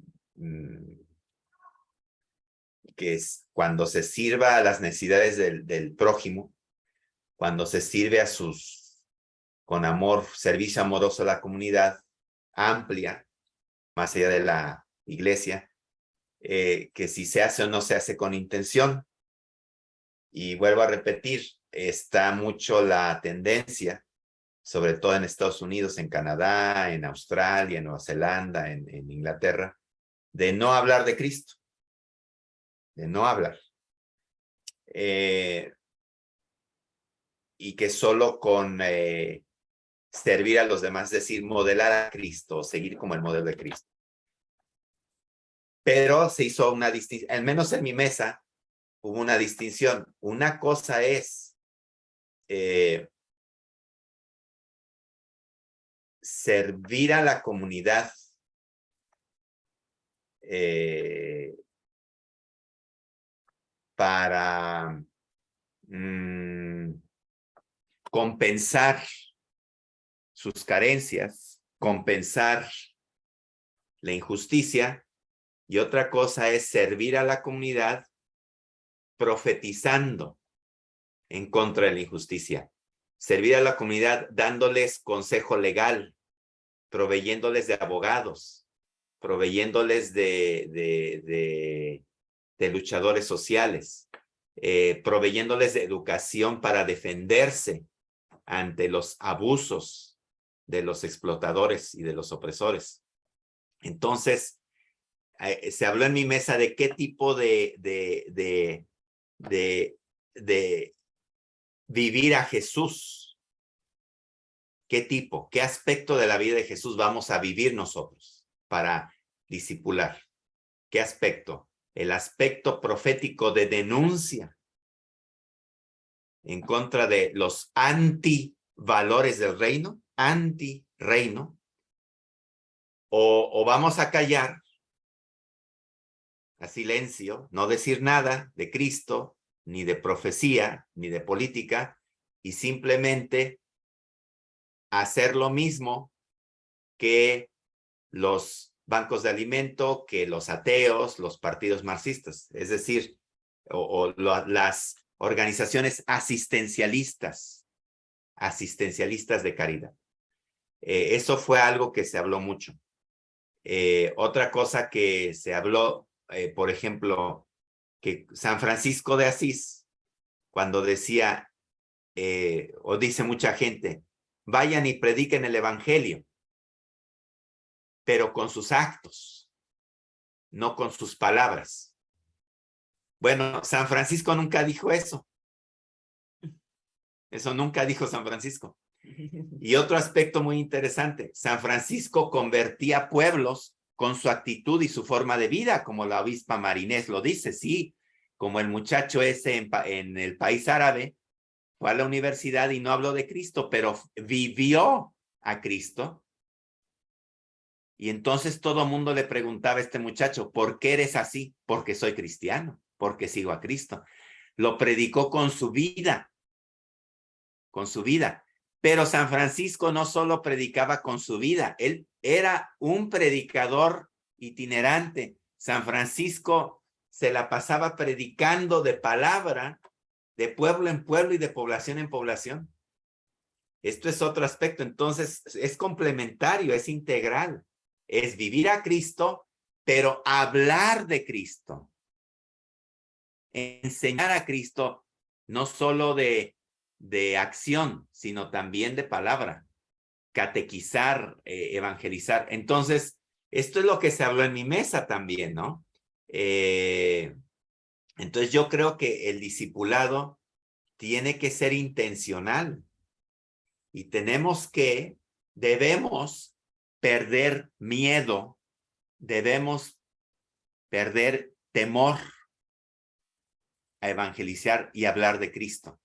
cuando se sirva a las necesidades del prójimo, cuando se sirve con amor, servicio amoroso a la comunidad amplia, más allá de la iglesia, que si se hace o no se hace con intención. Y vuelvo a repetir, está mucho la tendencia, sobre todo en Estados Unidos, en Canadá, en Australia, en Nueva Zelanda, en Inglaterra, de no hablar de Cristo, de no hablar. Y que solo con servir a los demás, es decir, modelar a Cristo, seguir como el modelo de Cristo. Pero se hizo una distinción, al menos en mi mesa, hubo una distinción. Una cosa es servir a la comunidad para compensar sus carencias, compensar la injusticia, y otra cosa es servir a la comunidad profetizando en contra de la injusticia, servir a la comunidad dándoles consejo legal, proveyéndoles de abogados, proveyéndoles de luchadores sociales, proveyéndoles de educación para defenderse ante los abusos de los explotadores y de los opresores. Entonces, se habló en mi mesa de qué tipo de vivir a Jesús, qué tipo, qué aspecto de la vida de Jesús vamos a vivir nosotros para discipular. ¿Qué aspecto? El aspecto profético de denuncia en contra de los antivalores del reino, anti-reino, o vamos a callar a silencio, no decir nada de Cristo, ni de profecía, ni de política, y simplemente hacer lo mismo que los bancos de alimento, que los ateos, los partidos marxistas, es decir, las organizaciones asistencialistas de caridad. Eso fue algo que se habló mucho. Otra cosa que se habló, por ejemplo, que San Francisco de Asís, cuando decía, o dice mucha gente, vayan y prediquen el evangelio, pero con sus actos, no con sus palabras. Bueno, San Francisco nunca dijo eso. Eso nunca dijo San Francisco. Y otro aspecto muy interesante, San Francisco convertía pueblos con su actitud y su forma de vida, como la obispa Marinés lo dice, sí, como el muchacho ese en el país árabe, fue a la universidad y no habló de Cristo, pero vivió a Cristo. Y entonces todo el mundo le preguntaba a este muchacho, ¿por qué eres así? Porque soy cristiano, porque sigo a Cristo. Lo predicó con su vida, con su vida. Pero San Francisco no solo predicaba con su vida, él era un predicador itinerante. San Francisco se la pasaba predicando de palabra, de pueblo en pueblo y de población en población. Esto es otro aspecto. Entonces, es complementario, es integral. Es vivir a Cristo, pero hablar de Cristo. Enseñar a Cristo, no solo de acción, sino también de palabra. Catequizar, evangelizar. Entonces, esto es lo que se habló en mi mesa también, ¿no? Entonces, yo creo que el discipulado tiene que ser intencional. Y debemos perder miedo, debemos perder temor a evangelizar y hablar de Cristo,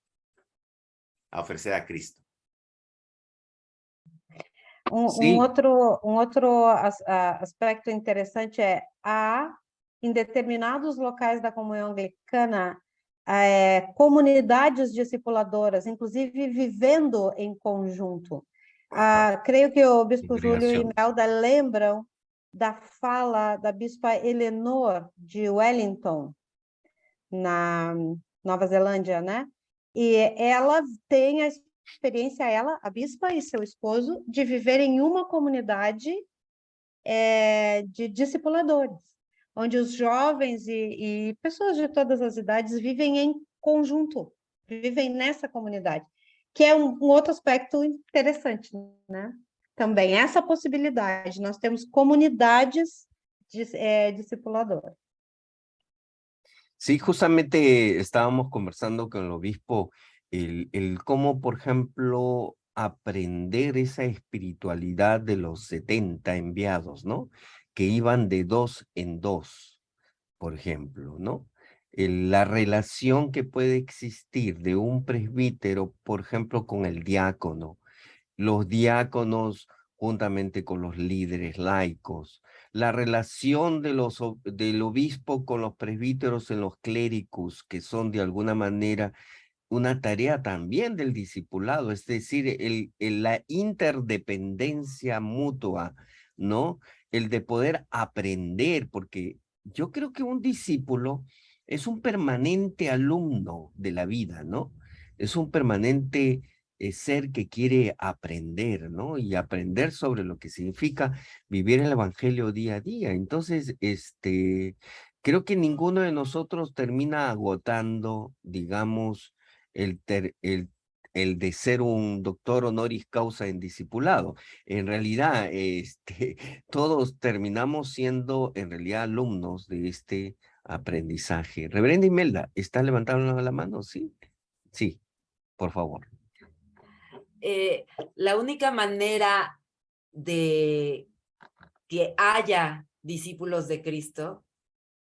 a ofrecer a Cristo. Sí. outro aspecto interessante é em determinados locais da comunhão anglicana, comunidades discipuladoras, inclusive vivendo em conjunto. Creio que o Bispo Júlio e Melda lembram da fala da Bispa Eleanor de Wellington, na Nova Zelândia, né? E ela tem a experiência, a Bispa e seu esposo, de viver em uma comunidade de discipuladores, onde os jovens e pessoas de todas as idades vivem em conjunto, vivem nessa comunidade, que é um outro aspecto interessante, né? Também essa possibilidade, nós temos comunidades discipuladoras. Sí, justamente estábamos conversando con el obispo el cómo, por ejemplo, aprender esa espiritualidad de los 70 enviados, ¿no? Que iban de 2 en 2, por ejemplo, ¿no? La relación que puede existir de un presbítero, por ejemplo, con el diácono, los diáconos juntamente con los líderes laicos, la relación del obispo con los presbíteros en los clérigos, que son de alguna manera una tarea también del discipulado, es decir, la interdependencia mutua, ¿no? El de poder aprender, porque yo creo que un discípulo es un permanente alumno de la vida, ¿no? Es un permanente ser que quiere aprender, ¿no? Y aprender sobre lo que significa vivir el evangelio día a día. Entonces, creo que ninguno de nosotros termina agotando, digamos, el de ser un doctor honoris causa en discipulado. En realidad, todos terminamos siendo en realidad alumnos de este aprendizaje. Reverenda Imelda, ¿está levantando la mano? Sí, sí, por favor. La única manera de que haya discípulos de Cristo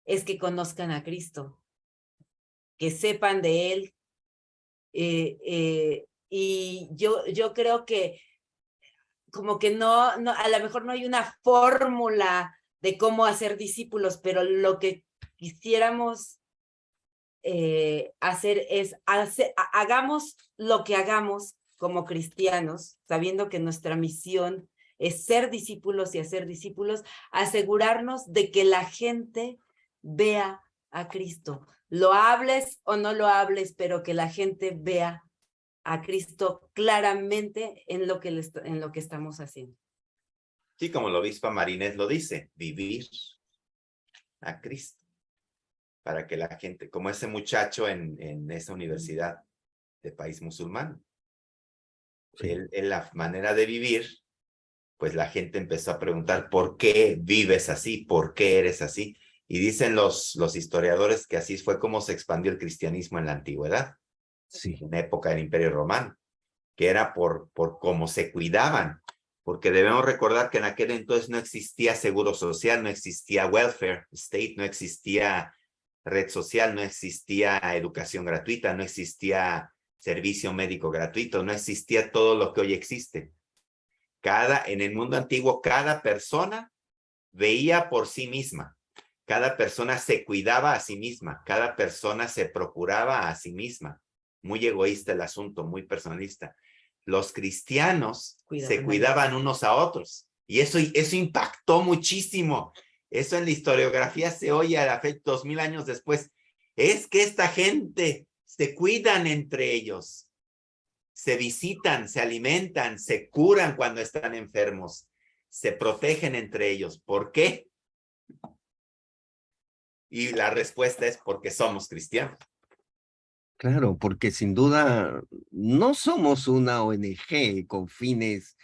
es que conozcan a Cristo, que sepan de Él. Y yo creo que como que no, a lo mejor no hay una fórmula de cómo hacer discípulos, pero lo que quisiéramos hacer es, hagamos lo que hagamos como cristianos, sabiendo que nuestra misión es ser discípulos y hacer discípulos, asegurarnos de que la gente vea a Cristo. Lo hables o no lo hables, pero que la gente vea a Cristo claramente en lo que estamos haciendo. Sí, como la obispa Marinés lo dice, vivir a Cristo. Para que la gente, como ese muchacho en esa universidad de país musulmán, sí. En la manera de vivir, pues la gente empezó a preguntar, ¿por qué vives así? ¿Por qué eres así? Y dicen los historiadores que así fue como se expandió el cristianismo en la antigüedad, sí. En la época del Imperio Romano, que era por cómo se cuidaban, porque debemos recordar que en aquel entonces no existía seguro social, no existía welfare state, no existía red social, no existía educación gratuita, no existía servicio médico gratuito, no existía todo lo que hoy existe. En el mundo antiguo, cada persona veía por sí misma. Cada persona se cuidaba a sí misma. Cada persona se procuraba a sí misma. Muy egoísta el asunto, muy personalista. Los cristianos se cuidaban unos a otros. Y eso impactó muchísimo. Eso en la historiografía se oye a la fecha 2000 años después. Es que esta gente se cuidan entre ellos, se visitan, se alimentan, se curan cuando están enfermos, se protegen entre ellos. ¿Por qué? Y la respuesta es porque somos cristianos. Claro, porque sin duda no somos una ONG con fines,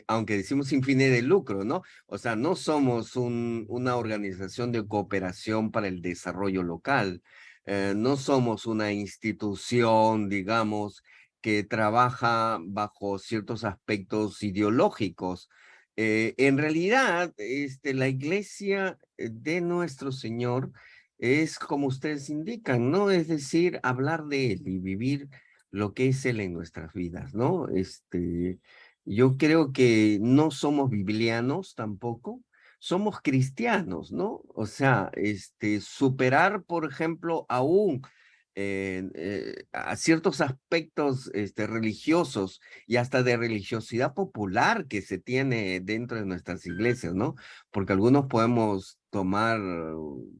aunque decimos sin fines de lucro, ¿no? O sea, no somos una organización de cooperación para el desarrollo local, no somos una institución, digamos, que trabaja bajo ciertos aspectos ideológicos. En realidad, la iglesia de nuestro Señor es como ustedes indican, ¿no? Es decir, hablar de Él y vivir lo que es Él en nuestras vidas, ¿no? Yo creo que no somos biblianos tampoco, somos cristianos, ¿no? O sea, superar, por ejemplo, aún a ciertos aspectos religiosos y hasta de religiosidad popular que se tiene dentro de nuestras iglesias, ¿no? Porque algunos podemos tomar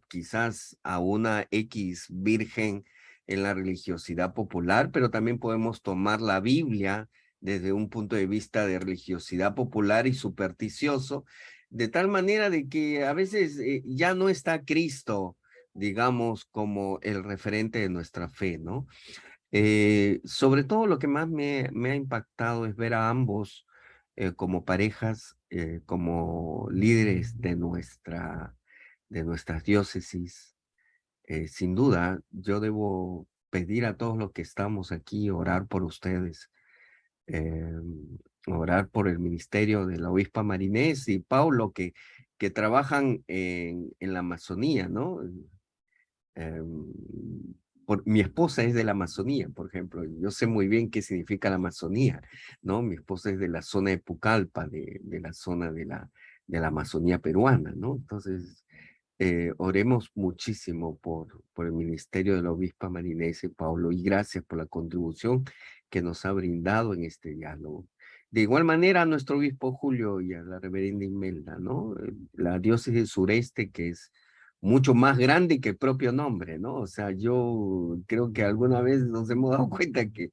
quizás a una X virgen en la religiosidad popular, pero también podemos tomar la Biblia desde un punto de vista de religiosidad popular y supersticioso, de tal manera de que a veces ya no está Cristo, digamos, como el referente de nuestra fe, ¿no? Sobre todo lo que más me ha impactado es ver a ambos como parejas, como líderes de nuestras diócesis. Sin duda, yo debo pedir a todos los que estamos aquí, orar por ustedes, orar por el ministerio de la obispa Marinés y Paulo, que trabajan en la Amazonía, ¿no? Mi esposa es de la Amazonía, por ejemplo. Yo sé muy bien qué significa la Amazonía, ¿no? Mi esposa es de la zona de Pucallpa, de la zona de la Amazonía peruana, ¿no? Entonces, oremos muchísimo por el ministerio de la obispa Marinés y Paulo, y gracias por la contribución que nos ha brindado en este diálogo. De igual manera a nuestro obispo Julio y a la reverenda Imelda, ¿no? La diócesis sureste, que es mucho más grande que el propio nombre, ¿no? O sea, yo creo que alguna vez nos hemos dado cuenta que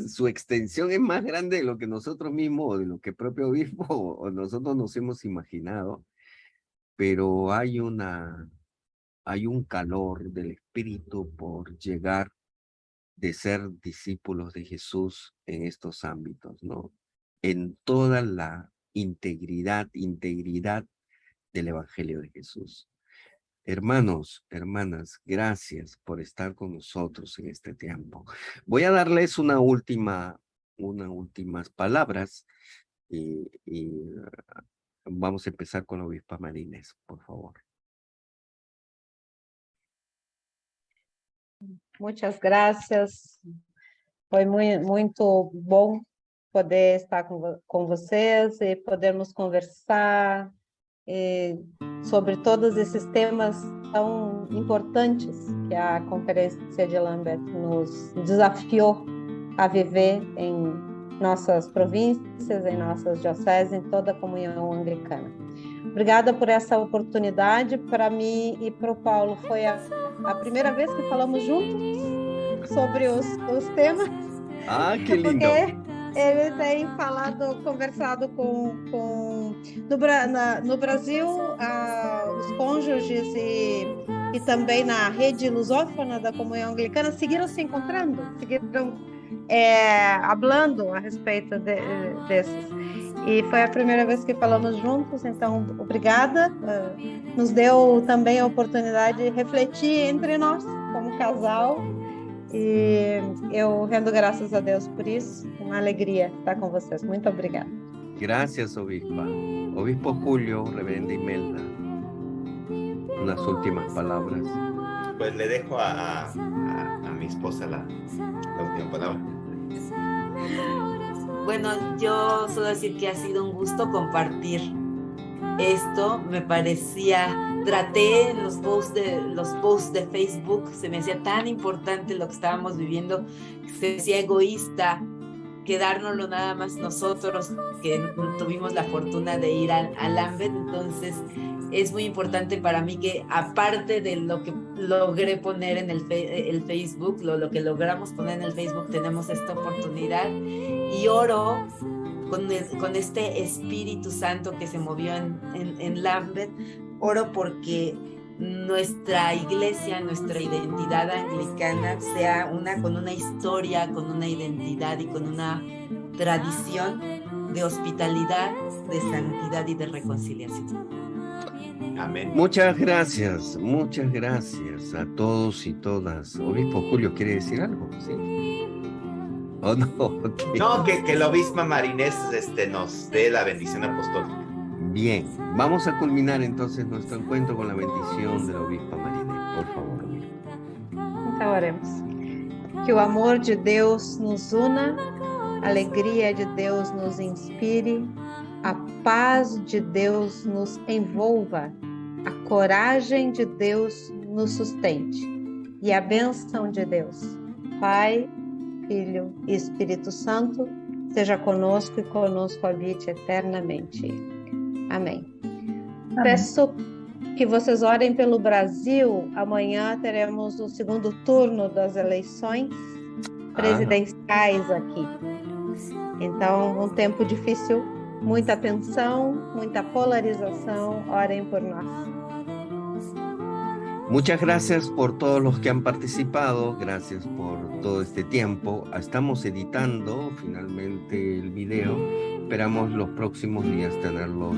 su extensión es más grande de lo que nosotros mismos, o de lo que el propio obispo o nosotros nos hemos imaginado, pero hay un calor del espíritu por llegar de ser discípulos de Jesús en estos ámbitos, ¿no? En toda la integridad del Evangelio de Jesús. Hermanos, hermanas, gracias por estar con nosotros en este tiempo. Voy a darles unas últimas palabras y vamos a empezar con la obispa Marinés, por favor. Muitas graças. Foi muito bom poder estar com vocês e podermos conversar sobre todos esses temas tão importantes que a Conferência de Lambeth nos desafiou a viver em nossas províncias, em nossas dioceses, em toda a comunhão anglicana. Obrigada por essa oportunidade. Para mim e para o Paulo foi a primeira vez que falamos juntos sobre os temas. Ah, que lindo! Porque eles têm conversado no Brasil, os cônjuges e também na rede lusófona da comunhão anglicana seguiram se encontrando, seguiram falando a respeito desses. E foi a primeira vez que falamos juntos, então obrigada. Nos deu também a oportunidade de refletir entre nós, como casal, e eu rendo graças a Deus por isso. Uma alegria estar com vocês. Muito obrigada. Gracias, obispa. Obispo Julio, reverenda Imelda, unas últimas palabras. Pues le dejo a mi esposa la última palabra. Bueno, yo solo decir que ha sido un gusto compartir esto. Me parecía, traté en los posts de Facebook, se me hacía tan importante lo que estábamos viviendo, se me hacía egoísta quedárnoslo nada más nosotros que tuvimos la fortuna de ir a Lambeth. Entonces es muy importante para mí que, aparte de lo que logré poner en el Facebook, lo que logramos poner en el Facebook, tenemos esta oportunidad, y oro con este Espíritu Santo que se movió en Lambeth. Oro porque nuestra iglesia, nuestra identidad anglicana sea con una historia, con una identidad y con una tradición de hospitalidad, de santidad y de reconciliación. Amén. Muchas gracias a todos y todas. Obispo Julio, ¿quiere decir algo? ¿Sí? ¿O no? Okay. No, que el obispo Marinés nos dé la bendición apostólica. Bien, vamos a culminar entonces nuestro encuentro con la bendición de la obispa Marinés. Por favor, obispo. Então, oremos. Que o amor de Deus nos una, a alegria de Deus nos inspire, a paz de Deus nos envolva, a coragem de Deus nos sustente e a bênção de Deus, Pai, Filho e Espírito Santo, seja conosco e conosco habite eternamente. Amém. Peço que vocês orem pelo Brasil. Amanhã teremos o segundo turno das eleições presidenciais aqui. Então, um tempo difícil, muita tensão, muita polarização. Orem por nós. Muchas gracias por todos los que han participado, gracias por todo este tiempo. Estamos editando finalmente el video, esperamos los próximos días tenerlos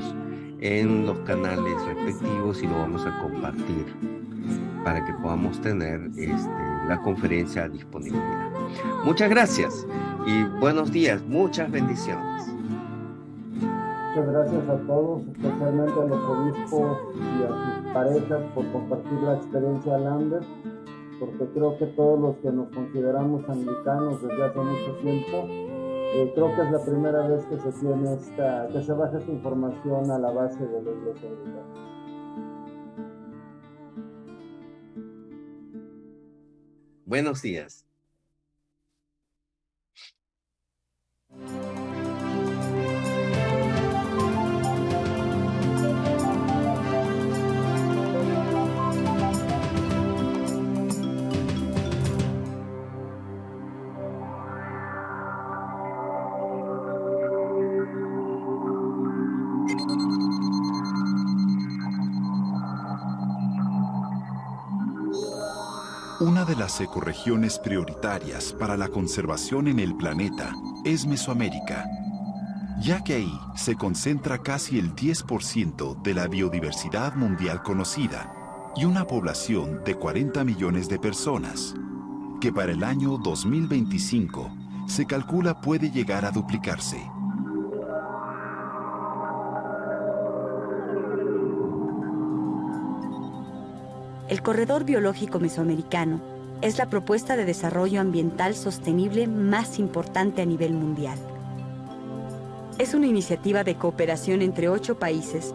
en los canales respectivos y lo vamos a compartir para que podamos tener la conferencia a disponibilidad. Muchas gracias y buenos días, muchas bendiciones. Muchas gracias a todos, especialmente a los obispos y a sus parejas por compartir la experiencia de Lambeth, porque creo que todos los que nos consideramos anglicanos desde hace mucho tiempo, creo que es la primera vez que se tiene que se baja esta información a la base de la Iglesia anglicana. Buenos días. Una de las ecorregiones prioritarias para la conservación en el planeta es Mesoamérica, ya que ahí se concentra casi el 10% de la biodiversidad mundial conocida y una población de 40 millones de personas, que para el año 2025 se calcula puede llegar a duplicarse. El Corredor Biológico Mesoamericano es la propuesta de desarrollo ambiental sostenible más importante a nivel mundial. Es una iniciativa de cooperación entre 8 países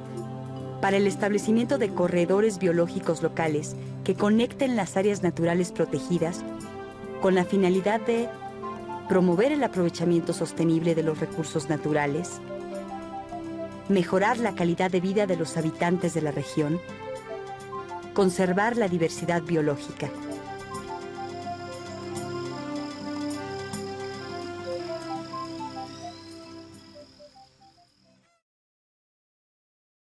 para el establecimiento de corredores biológicos locales que conecten las áreas naturales protegidas con la finalidad de promover el aprovechamiento sostenible de los recursos naturales, mejorar la calidad de vida de los habitantes de la región, conservar la diversidad biológica.